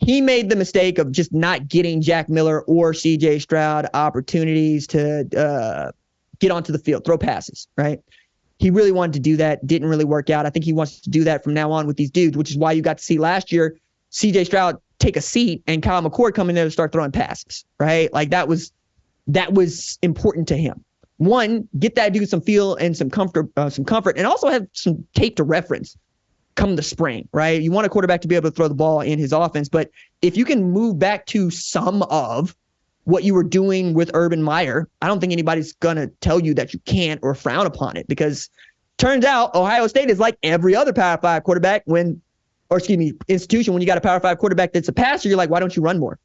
he made the mistake of just not getting Jack Miller or C.J. Stroud opportunities to get onto the field, throw passes, right? He really wanted to do that. Didn't really work out. I think he wants to do that from now on with these dudes, which is why you got to see last year C.J. Stroud take a seat and Kyle McCord come in there to start throwing passes, right? Like that was important to him. One, get that dude some feel and some comfort, and also have some tape to reference come the spring, right? You want a quarterback to be able to throw the ball in his offense, but if you can move back to some of what you were doing with Urban Meyer, I don't think anybody's going to tell you that you can't or frown upon it, because turns out Ohio State is like every other Power 5 quarterback institution. When you got a Power 5 quarterback that's a passer, you're like, why don't you run more?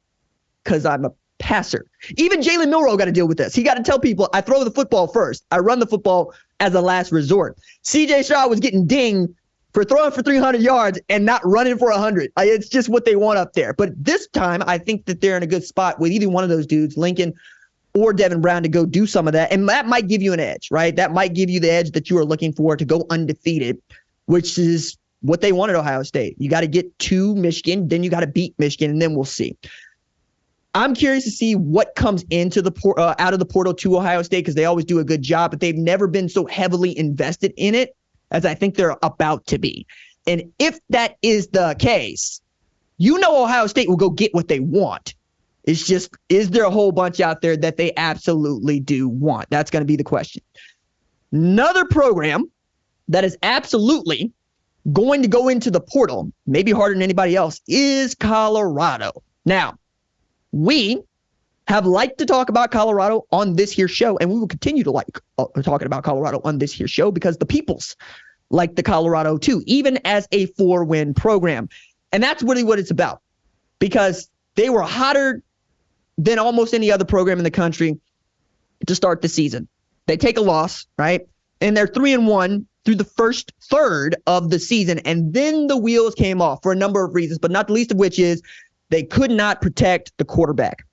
Because I'm a passer. Even Jalen Milroe got to deal with this. He got to tell people, I throw the football first. I run the football as a last resort. C.J. Stroud was getting dinged for throwing for 300 yards and not running for 100. It's just what they want up there. But this time, I think that they're in a good spot with either one of those dudes, Lincoln or Devin Brown, to go do some of that. And that might give you an edge, right? That might give you the edge that you are looking for to go undefeated, which is what they want at Ohio State. You got to get to Michigan, then you got to beat Michigan, and then we'll see. I'm curious to see what comes into the out of the portal to Ohio State, because they always do a good job, but they've never been so heavily invested in it as I think they're about to be. And if that is the case, Ohio State will go get what they want. It's just, is there a whole bunch out there that they absolutely do want? That's going to be the question. Another program that is absolutely going to go into the portal, maybe harder than anybody else, is Colorado. Now, we have liked to talk about Colorado on this here show, and we will continue to like talking about Colorado on this here show because the peoples like the Colorado too, even as a 4-win program. And that's really what it's about, because they were hotter than almost any other program in the country to start the season. They take a loss, right? And they're 3-1 through the first third of the season. And then the wheels came off for a number of reasons, but not the least of which is they could not protect the quarterback.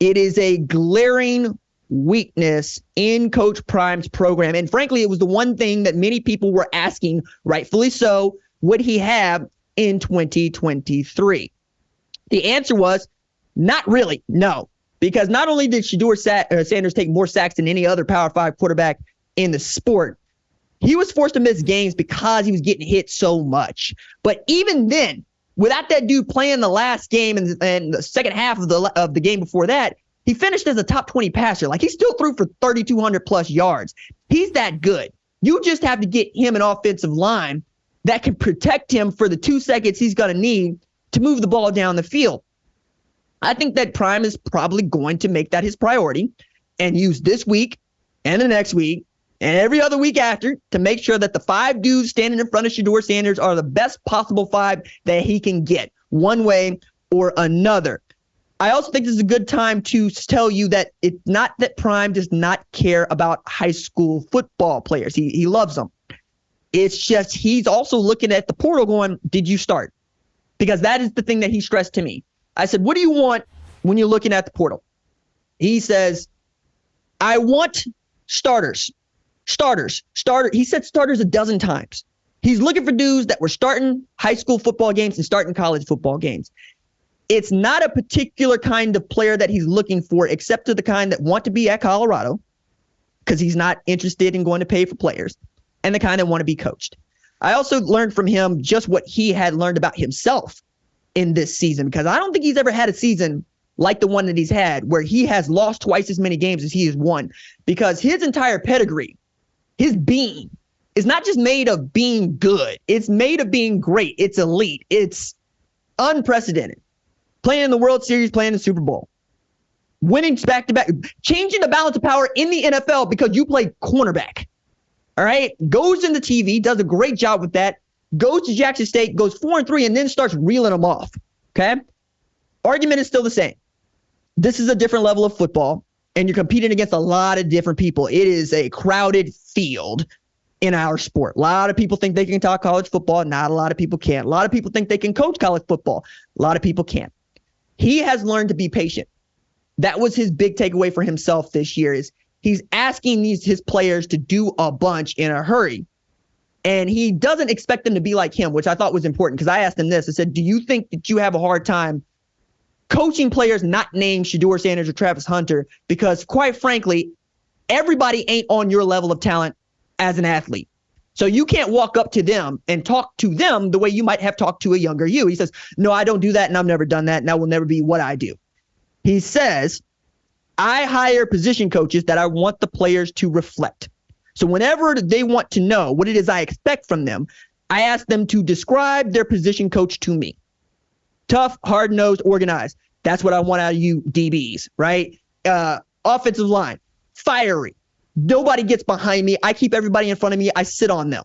It is a glaring weakness in Coach Prime's program. And frankly, it was the one thing that many people were asking, rightfully so, would he have in 2023? The answer was not really, no. Because not only did Shedeur Sanders take more sacks than any other Power 5 quarterback in the sport, he was forced to miss games because he was getting hit so much. But even then, without that dude playing the last game and the second half of the game before that, he finished as a top 20 passer. Like, he still threw for 3,200 plus yards. He's that good. You just have to get him an offensive line that can protect him for the 2 seconds he's going to need to move the ball down the field. I think that Prime is probably going to make that his priority and use this week and the next week and every other week after to make sure that the 5 dudes standing in front of Shedeur Sanders are the best possible 5 that he can get one way or another. I also think this is a good time to tell you that it's not that Prime does not care about high school football players. He loves them. It's just he's also looking at the portal going, did you start? Because that is the thing that he stressed to me. I said, what do you want when you're looking at the portal? He says, I want starters. He said starters a dozen times. He's looking for dudes that were starting high school football games and starting college football games. It's not a particular kind of player that he's looking for, except to the kind that want to be at Colorado, because he's not interested in going to pay for players, and the kind that want to be coached. I also learned from him just what he had learned about himself in this season, because I don't think he's ever had a season like the one that he's had, where he has lost twice as many games as he has won, because his entire pedigree, his being, is not just made of being good. It's made of being great. It's elite. It's unprecedented. Playing in the World Series, playing in the Super Bowl, winning back-to-back, changing the balance of power in the NFL because you play cornerback. All right? Goes into TV, does a great job with that, goes to Jackson State, goes 4-3, and then starts reeling them off. Okay? Argument is still the same. This is a different level of football, and you're competing against a lot of different people. It is a crowded field in our sport. A lot of people think they can talk college football. Not a lot of people can. A lot of people think they can coach college football. A lot of people can't. He has learned to be patient. That was his big takeaway for himself this year, is he's asking his players to do a bunch in a hurry. And he doesn't expect them to be like him, which I thought was important, because I asked him this. I said, do you think that you have a hard time coaching players not named Shedeur Sanders or Travis Hunter? Because quite frankly, everybody ain't on your level of talent as an athlete. So you can't walk up to them and talk to them the way you might have talked to a younger you. He says, no, I don't do that, and I've never done that, and that will never be what I do. He says, I hire position coaches that I want the players to reflect. So whenever they want to know what it is I expect from them, I ask them to describe their position coach to me. Tough, hard-nosed, organized. That's what I want out of you DBs, right? Offensive line, fiery. Nobody gets behind me. I keep everybody in front of me. I sit on them.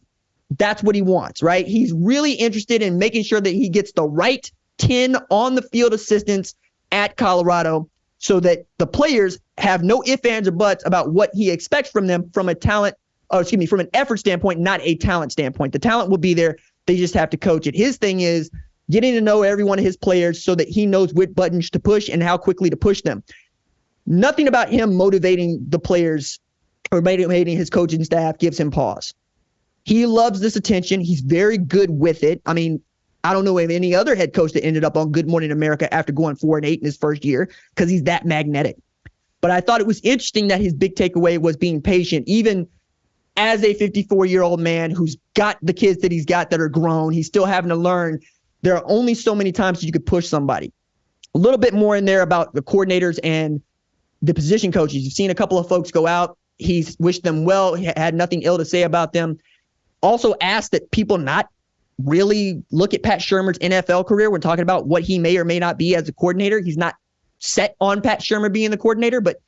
That's what he wants, right? He's really interested in making sure that he gets the right 10 on the field assistants at Colorado so that the players have no ifs, ands, or buts about what he expects from them from from an effort standpoint, not a talent standpoint. The talent will be there. They just have to coach it. His thing is getting to know every one of his players so that he knows which buttons to push and how quickly to push them. Nothing about him motivating the players or motivating his coaching staff gives him pause. He loves this attention. He's very good with it. I mean, I don't know of any other head coach that ended up on Good Morning America after going 4-8 in his first year, because he's that magnetic. But I thought it was interesting that his big takeaway was being patient, even as a 54-year-old man who's got the kids that he's got that are grown. He's still having to learn. There are only so many times you could push somebody. A little bit more in there about the coordinators and the position coaches. You've seen a couple of folks go out. He's wished them well. He had nothing ill to say about them. Also asked that people not really look at Pat Shurmur's NFL career when talking about what he may or may not be as a coordinator. He's not set on Pat Shurmur being the coordinator, but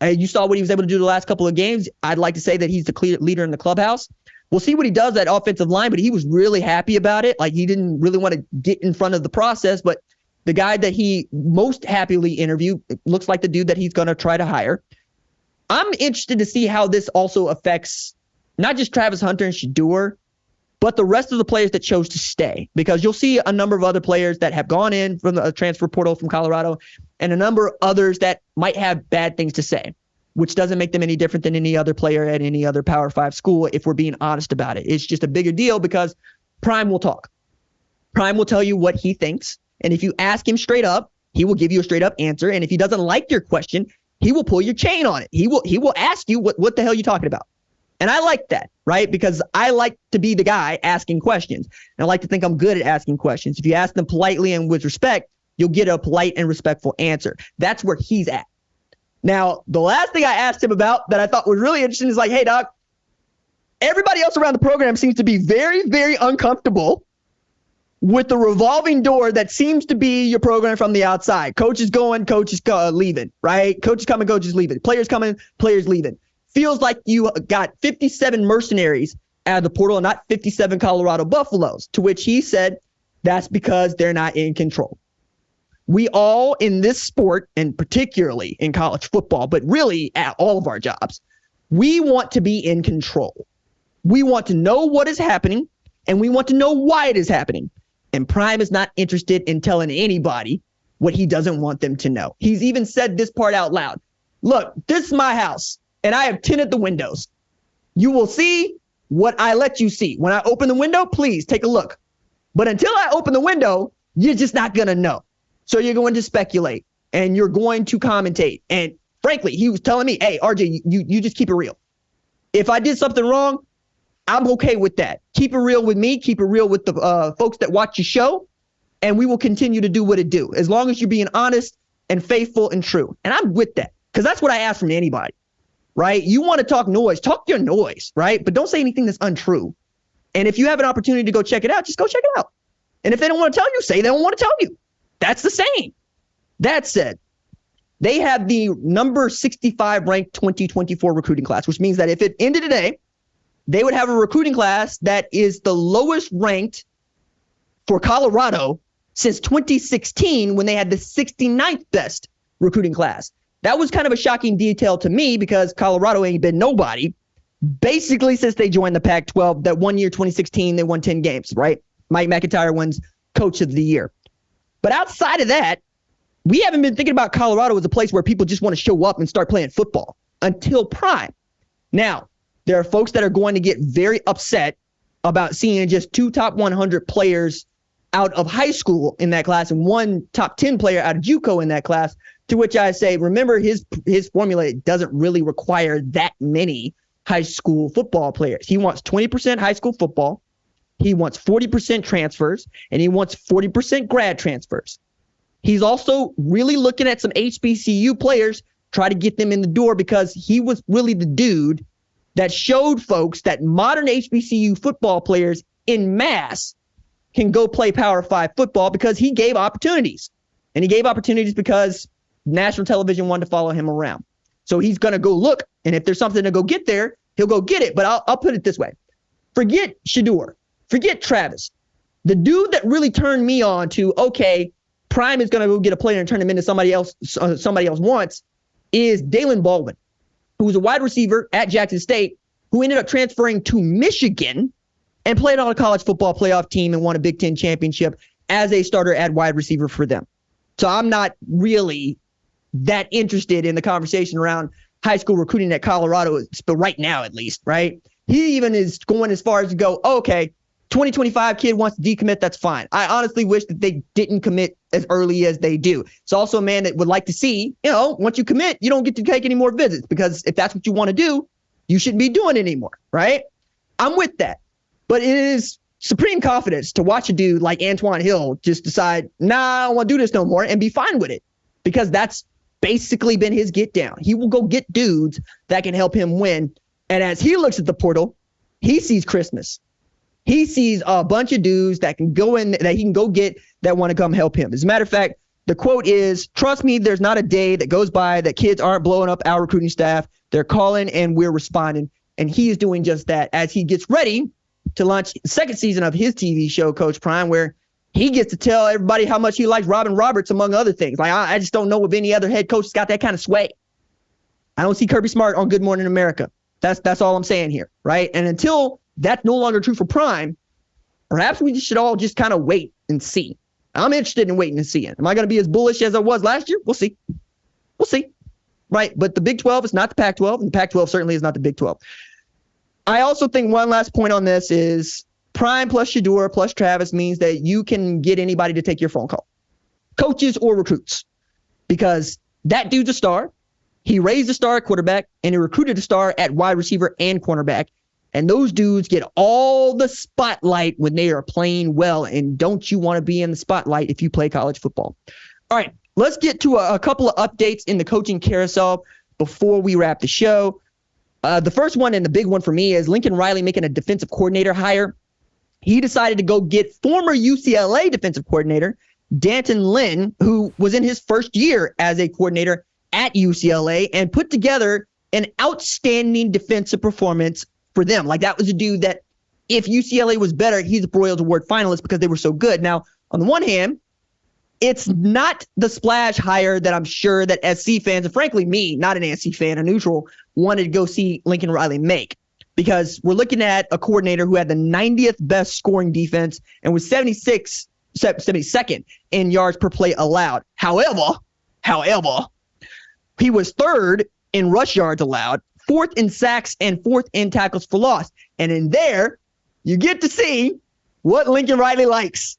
you saw what he was able to do the last couple of games. I'd like to say that he's the clear leader in the clubhouse. We'll see what he does at offensive line, but he was really happy about it. Like, he didn't really want to get in front of the process, but the guy that he most happily interviewed looks like the dude that he's going to try to hire. I'm interested to see how this also affects not just Travis Hunter and Shedeur, but the rest of the players that chose to stay, because you'll see a number of other players that have gone in from the transfer portal from Colorado and a number of others that might have bad things to say, which doesn't make them any different than any other player at any other Power 5 school if we're being honest about it. It's just a bigger deal because Prime will talk. Prime will tell you what he thinks, and if you ask him straight up, he will give you a straight up answer, and if he doesn't like your question, he will pull your chain on it. He will ask you, what the hell are you talking about? And I like that, right? Because I like to be the guy asking questions. And I like to think I'm good at asking questions. If you ask them politely and with respect, you'll get a polite and respectful answer. That's where he's at. Now, the last thing I asked him about that I thought was really interesting is like, hey, Doc, everybody else around the program seems to be very, very uncomfortable with the revolving door that seems to be your program from the outside. Coach is going, coach is leaving, right? Coach is coming, coach is leaving. Players coming, players leaving. Feels like you got 57 mercenaries out of the portal and not 57 Colorado Buffaloes, to which he said that's because they're not in control. We all in this sport, and particularly in college football, but really at all of our jobs, we want to be in control. We want to know what is happening, and we want to know why it is happening. And Prime is not interested in telling anybody what he doesn't want them to know. He's even said this part out loud. Look, this is my house, and I have tinted the windows. You will see what I let you see. When I open the window, please take a look. But until I open the window, you're just not going to know. So you're going to speculate, and you're going to commentate. And frankly, he was telling me, hey, RJ, you just keep it real. If I did something wrong, I'm okay with that. Keep it real with me. Keep it real with the folks that watch your show, and we will continue to do what it do, as long as you're being honest and faithful and true. And I'm with that, because that's what I ask from anybody, right? You want to talk noise, talk your noise, right? But don't say anything that's untrue. And if you have an opportunity to go check it out, just go check it out. And if they don't want to tell you, say they don't want to tell you. That's the same. That said, they have the number 65 ranked 2024 recruiting class, which means that if it ended today, they would have a recruiting class that is the lowest ranked for Colorado since 2016, when they had the 69th best recruiting class. That was kind of a shocking detail to me, because Colorado ain't been nobody basically since they joined the Pac-12. That one year, 2016, they won 10 games, right? Mike McIntyre wins Coach of the Year. But outside of that, we haven't been thinking about Colorado as a place where people just want to show up and start playing football until Prime. Now, there are folks that are going to get very upset about seeing just 2 top 100 players out of high school in that class and 1 top 10 player out of JUCO in that class, to which I say, remember, his formula doesn't really require that many high school football players. He wants 20% high school football. He wants 40% transfers, and he wants 40% grad transfers. He's also really looking at some HBCU players, try to get them in the door, because he was really the dude that showed folks that modern HBCU football players in mass can go play Power 5 football, because he gave opportunities. And he gave opportunities because national television wanted to follow him around. So he's going to go look, and if there's something to go get there, he'll go get it. But I'll put it this way. Forget Shedeur. Forget Travis. The dude that really turned me on to, okay, Prime is going to go get a player and turn him into somebody else wants, is Dalen Baldwin, who was a wide receiver at Jackson State, who ended up transferring to Michigan and played on a college football playoff team and won a Big Ten championship as a starter at wide receiver for them. So I'm not really that interested in the conversation around high school recruiting at Colorado, but right now at least, right? He even is going as far as to go, okay, 2025 kid wants to decommit, that's fine. I honestly wish that they didn't commit as early as they do. It's also a man that would like to see, once you commit, you don't get to take any more visits, because if that's what you want to do, you shouldn't be doing it anymore, right? I'm with that. But it is supreme confidence to watch a dude like Antoine Hill just decide, nah, I don't want to do this no more, and be fine with it, because that's basically been his get down. He will go get dudes that can help him win. And as he looks at the portal, he sees Christmas. He sees a bunch of dudes that can go in, that he can go get, that want to come help him. As a matter of fact, the quote is, trust me, there's not a day that goes by that kids aren't blowing up our recruiting staff. They're calling and we're responding. And he is doing just that as he gets ready to launch the second season of his TV show, Coach Prime, where he gets to tell everybody how much he likes Robin Roberts, among other things. Like, I just don't know if any other head coach has got that kind of sway. I don't see Kirby Smart on Good Morning America. That's all I'm saying here, right? And until that's no longer true for Prime, perhaps we should all just kind of wait and see. I'm interested in waiting and seeing. Am I going to be as bullish as I was last year? We'll see. We'll see. Right? But the Big 12 is not the Pac-12, and the Pac-12 certainly is not the Big 12. I also think one last point on this is Prime plus Shedeur plus Travis means that you can get anybody to take your phone call, coaches or recruits, because that dude's a star. He raised a star at quarterback, and he recruited a star at wide receiver and cornerback. And those dudes get all the spotlight when they are playing well. And don't you want to be in the spotlight if you play college football? All right, let's get to a couple of updates in the coaching carousel before we wrap the show. The first one, and the big one for me, is Lincoln Riley making a defensive coordinator hire. he decided to go get former UCLA defensive coordinator Danton Lynn, who was in his first year as a coordinator at UCLA, and put together an outstanding defensive performance for them. Like, that was a dude that if UCLA was better, he's a Broyles Award finalist because they were so good. Now, on the one hand, it's not the splash hire that I'm sure that SC fans, and frankly me, not an SC fan, a neutral, wanted to go see Lincoln Riley make. Because we're looking at a coordinator who had the 90th best scoring defense and was 72nd in yards per play allowed. However, he was third in rush yards allowed, fourth in sacks, and fourth in tackles for loss. And in there, you get to see what Lincoln Riley likes.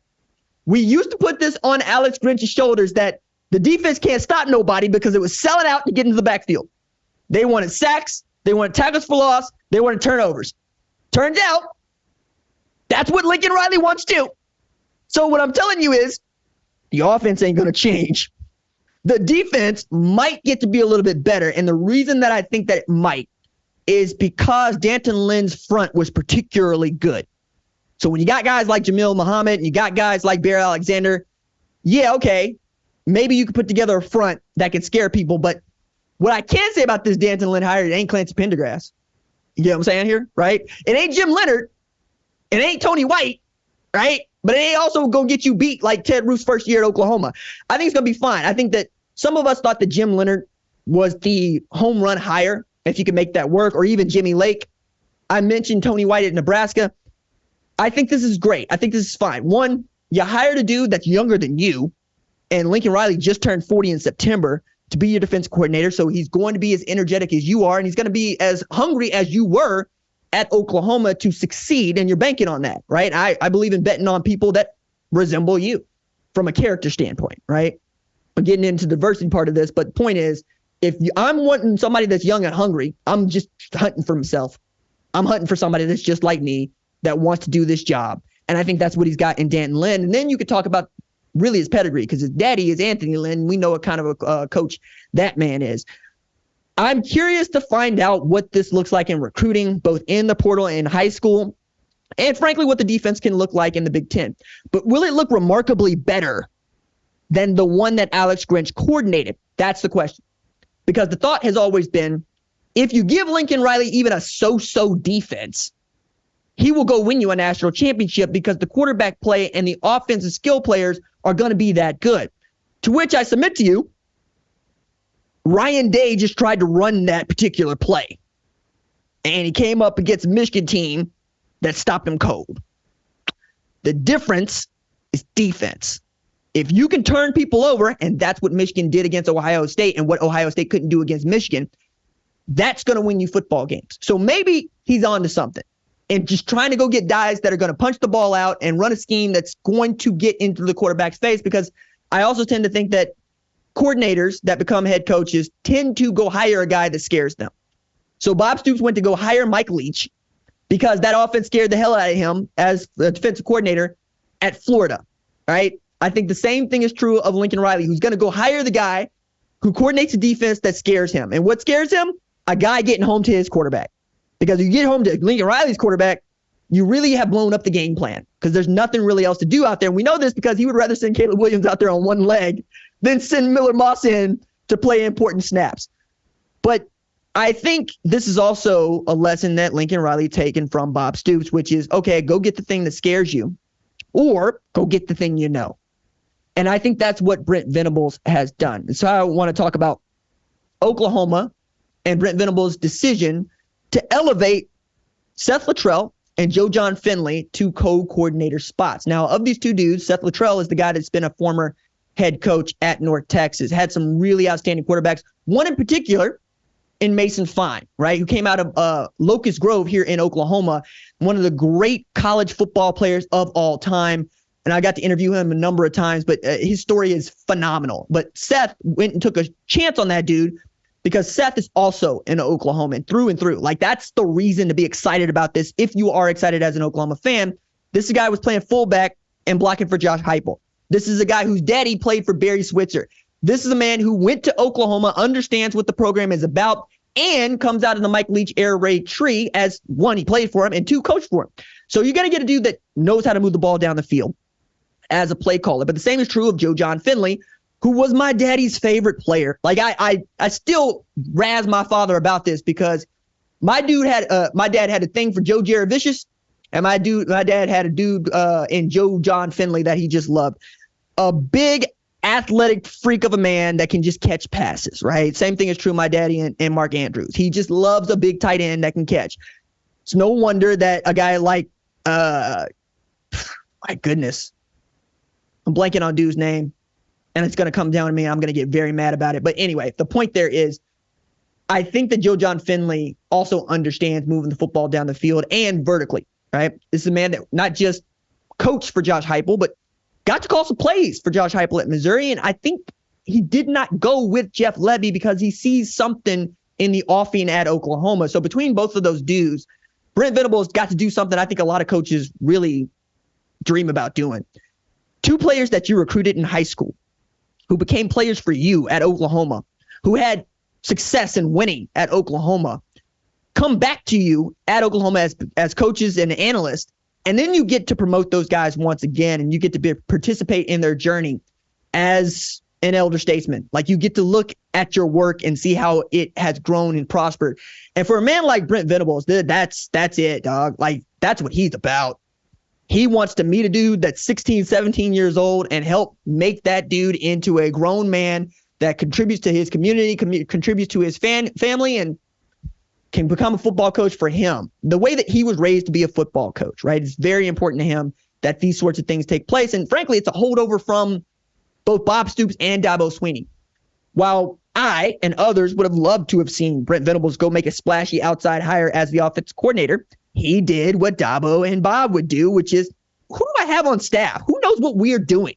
We used to put this on Alex Grinch's shoulders that the defense can't stop nobody because it was selling out to get into the backfield. They wanted sacks, they wanted tackles for loss, they wanted turnovers. Turns out, that's what Lincoln Riley wants too. So what I'm telling you is, the offense ain't going to change. The defense might get to be a little bit better, and the reason that I think that it might is because Danton Lynn's front was particularly good. So when you got guys like Jamil Muhammad and you got guys like Bear Alexander, yeah, okay, maybe you could put together a front that can scare people. But what I can say about this Danton Lynn hire, it ain't Clancy Pendergrass. You get what I'm saying here, right? It ain't Jim Leonard. It ain't Tony White, right? But it ain't also going to get you beat like Ted Roof's first year at Oklahoma. I think it's going to be fine. I think that some of us thought that Jim Leonard was the home run hire, if you could make that work, or even Jimmy Lake. I mentioned Tony White at Nebraska. I think this is great. I think this is fine. One, you hired a dude that's younger than you, and Lincoln Riley just turned 40 in September to be your defense coordinator, so he's going to be as energetic as you are, and he's going to be as hungry as you were at Oklahoma to succeed, and you're banking on that, right? I believe in betting on people that resemble you from a character standpoint, right? I'm getting into the diversity part of this, but the point is, I'm wanting somebody that's young and hungry, I'm just hunting for myself. I'm hunting for somebody that's just like me that wants to do this job. And I think that's what he's got in Danton Lynn. And then you could talk about really his pedigree, because his daddy is Anthony Lynn. We know what kind of a coach that man is. I'm curious to find out what this looks like in recruiting, both in the portal and high school, and frankly, what the defense can look like in the Big Ten. But will it look remarkably better than the one that Alex Grinch coordinated? That's the question. Because the thought has always been, if you give Lincoln Riley even a so-so defense, he will go win you a national championship because the quarterback play and the offensive skill players are going to be that good. To which I submit to you, Ryan Day just tried to run that particular play. And he came up against a Michigan team that stopped him cold. The difference is defense. If you can turn people over, and that's what Michigan did against Ohio State and what Ohio State couldn't do against Michigan, that's going to win you football games. So maybe he's on to something. And just trying to go get guys that are going to punch the ball out and run a scheme that's going to get into the quarterback's face, because I also tend to think that coordinators that become head coaches tend to go hire a guy that scares them. So Bob Stoops went to go hire Mike Leach because that offense scared the hell out of him as the defensive coordinator at Florida, right? I think the same thing is true of Lincoln Riley, who's going to go hire the guy who coordinates a defense that scares him. And what scares him? A guy getting home to his quarterback. Because if you get home to Lincoln Riley's quarterback, you really have blown up the game plan because there's nothing really else to do out there. And we know this because he would rather send Caleb Williams out there on one leg than send Miller Moss in to play important snaps. But I think this is also a lesson that Lincoln Riley taken from Bob Stoops, which is, okay, go get the thing that scares you or go get the thing you know. And I think that's what Brent Venables has done. And so I want to talk about Oklahoma and Brent Venables' decision to elevate Seth Luttrell and Joe John Finley to co-coordinator spots. Now, of these two dudes, Seth Luttrell is the guy that's been a former head coach at North Texas, had some really outstanding quarterbacks, one in particular in Mason Fine, right, who came out of Locust Grove here in Oklahoma, one of the great college football players of all time. And I got to interview him a number of times, but his story is phenomenal. But Seth went and took a chance on that dude because Seth is also an Oklahoman through and through. Like, that's the reason to be excited about this. If you are excited as an Oklahoma fan, this is a guy who was playing fullback and blocking for Josh Heupel. This is a guy whose daddy played for Barry Switzer. This is a man who went to Oklahoma, understands what the program is about, and comes out of the Mike Leach air raid tree as, one, he played for him, and two, coached for him. So you're going to get a dude that knows how to move the ball down the field as a play caller. But the same is true of Joe John Finley, who was my daddy's favorite player. Like I still razz my father about this because my dad had a thing for Joe Jaravicious, and my dad had a dude in Joe John Finley that he just loved. A big athletic freak of a man that can just catch passes, right? Same thing is true of my daddy and Mark Andrews. He just loves a big tight end that can catch. It's no wonder that a guy like, my goodness, I'm blanking on dude's name, and it's going to come down to me, and I'm going to get very mad about it. But anyway, the point there is, I think that Joe John Finley also understands moving the football down the field and vertically, right? This is a man that not just coached for Josh Heupel, but got to call some plays for Josh Heupel at Missouri. And I think he did not go with Jeff Lebby because he sees something in the offing at Oklahoma. So between both of those dudes, Brent Venables got to do something I think a lot of coaches really dream about doing. Two players that you recruited in high school who became players for you at Oklahoma, who had success in winning at Oklahoma, come back to you at Oklahoma as coaches and analysts, and then you get to promote those guys once again, and you get to participate in their journey as an elder statesman. Like, you get to look at your work and see how it has grown and prospered. And for a man like Brent Venables, that's it, dog. Like, that's what he's about. He wants to meet a dude that's 16, 17 years old and help make that dude into a grown man that contributes to his community, contributes to his family, and can become a football coach for him. The way that he was raised to be a football coach, right? It's very important to him that these sorts of things take place. And frankly, it's a holdover from both Bob Stoops and Dabo Swinney. While I and others would have loved to have seen Brent Venables go make a splashy outside hire as the offensive coordinator, he did what Dabo and Bob would do, which is, who do I have on staff? Who knows what we are doing?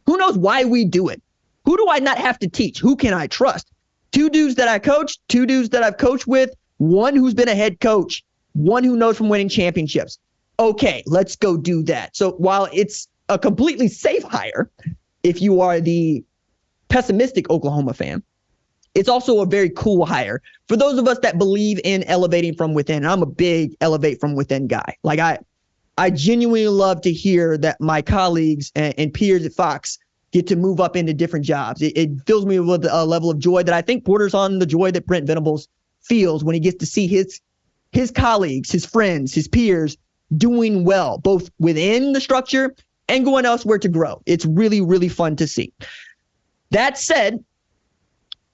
Who knows why we do it? Who do I not have to teach? Who can I trust? Two dudes that I coached, two dudes that I've coached with, one who's been a head coach, one who knows from winning championships. Okay, let's go do that. So while it's a completely safe hire, if you are the pessimistic Oklahoma fan, it's also a very cool hire for those of us that believe in elevating from within. I'm a big elevate from within guy. Like, I genuinely love to hear that my colleagues and peers at Fox get to move up into different jobs. It fills me with a level of joy that I think borders on the joy that Brent Venables feels when he gets to see his colleagues, his friends, his peers doing well, both within the structure and going elsewhere to grow. It's really, really fun to see. That said,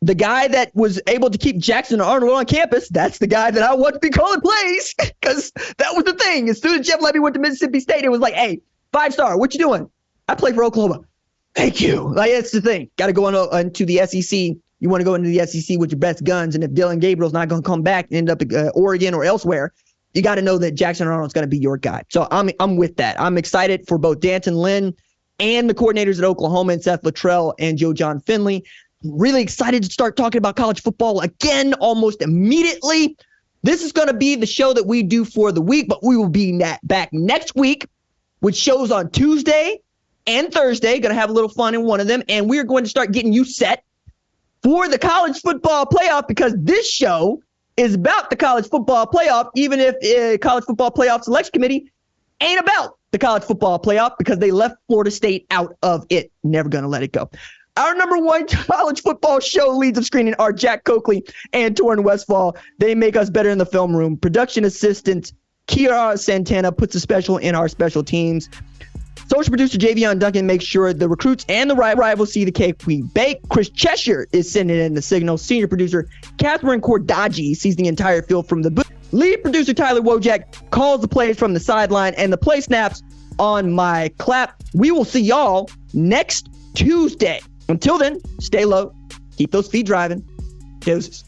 the guy that was able to keep Jackson Arnold on campus, that's the guy that I want to be calling plays, because that was the thing. As soon as Jeff Lebby went to Mississippi State, it was like, hey, 5-star, what you doing? I play for Oklahoma. Thank you. Like, that's the thing. Got to go into the SEC. You want to go into the SEC with your best guns, and if Dylan Gabriel's not going to come back and end up at Oregon or elsewhere, you got to know that Jackson Arnold's going to be your guy. So I'm with that. I'm excited for both Danton Lynn and the coordinators at Oklahoma and Seth Luttrell and Joe John Finley. Really excited to start talking about college football again almost immediately. This is going to be the show that we do for the week, but we will be back next week with shows on Tuesday and Thursday. Going to have a little fun in one of them, and we're going to start getting you set for the college football playoff, because this show is about the college football playoff, even if college football playoff selection committee ain't about the college football playoff because they left Florida State out of it. Never going to let it go. Our number one college football show leads of screening are Jack Coakley and Torrin Westfall. They make us better in the film room. Production assistant Kiara Santana puts a special in our special teams. Social producer Javion Duncan makes sure the recruits and the rivals see the cake we bake. Chris Cheshire is sending in the signal. Senior producer Catherine Cordaji sees the entire field from the booth. Lead producer Tyler Wojak calls the plays from the sideline, and the play snaps on my clap. We will see y'all next Tuesday. Until then, stay low, keep those feet driving. Deuces.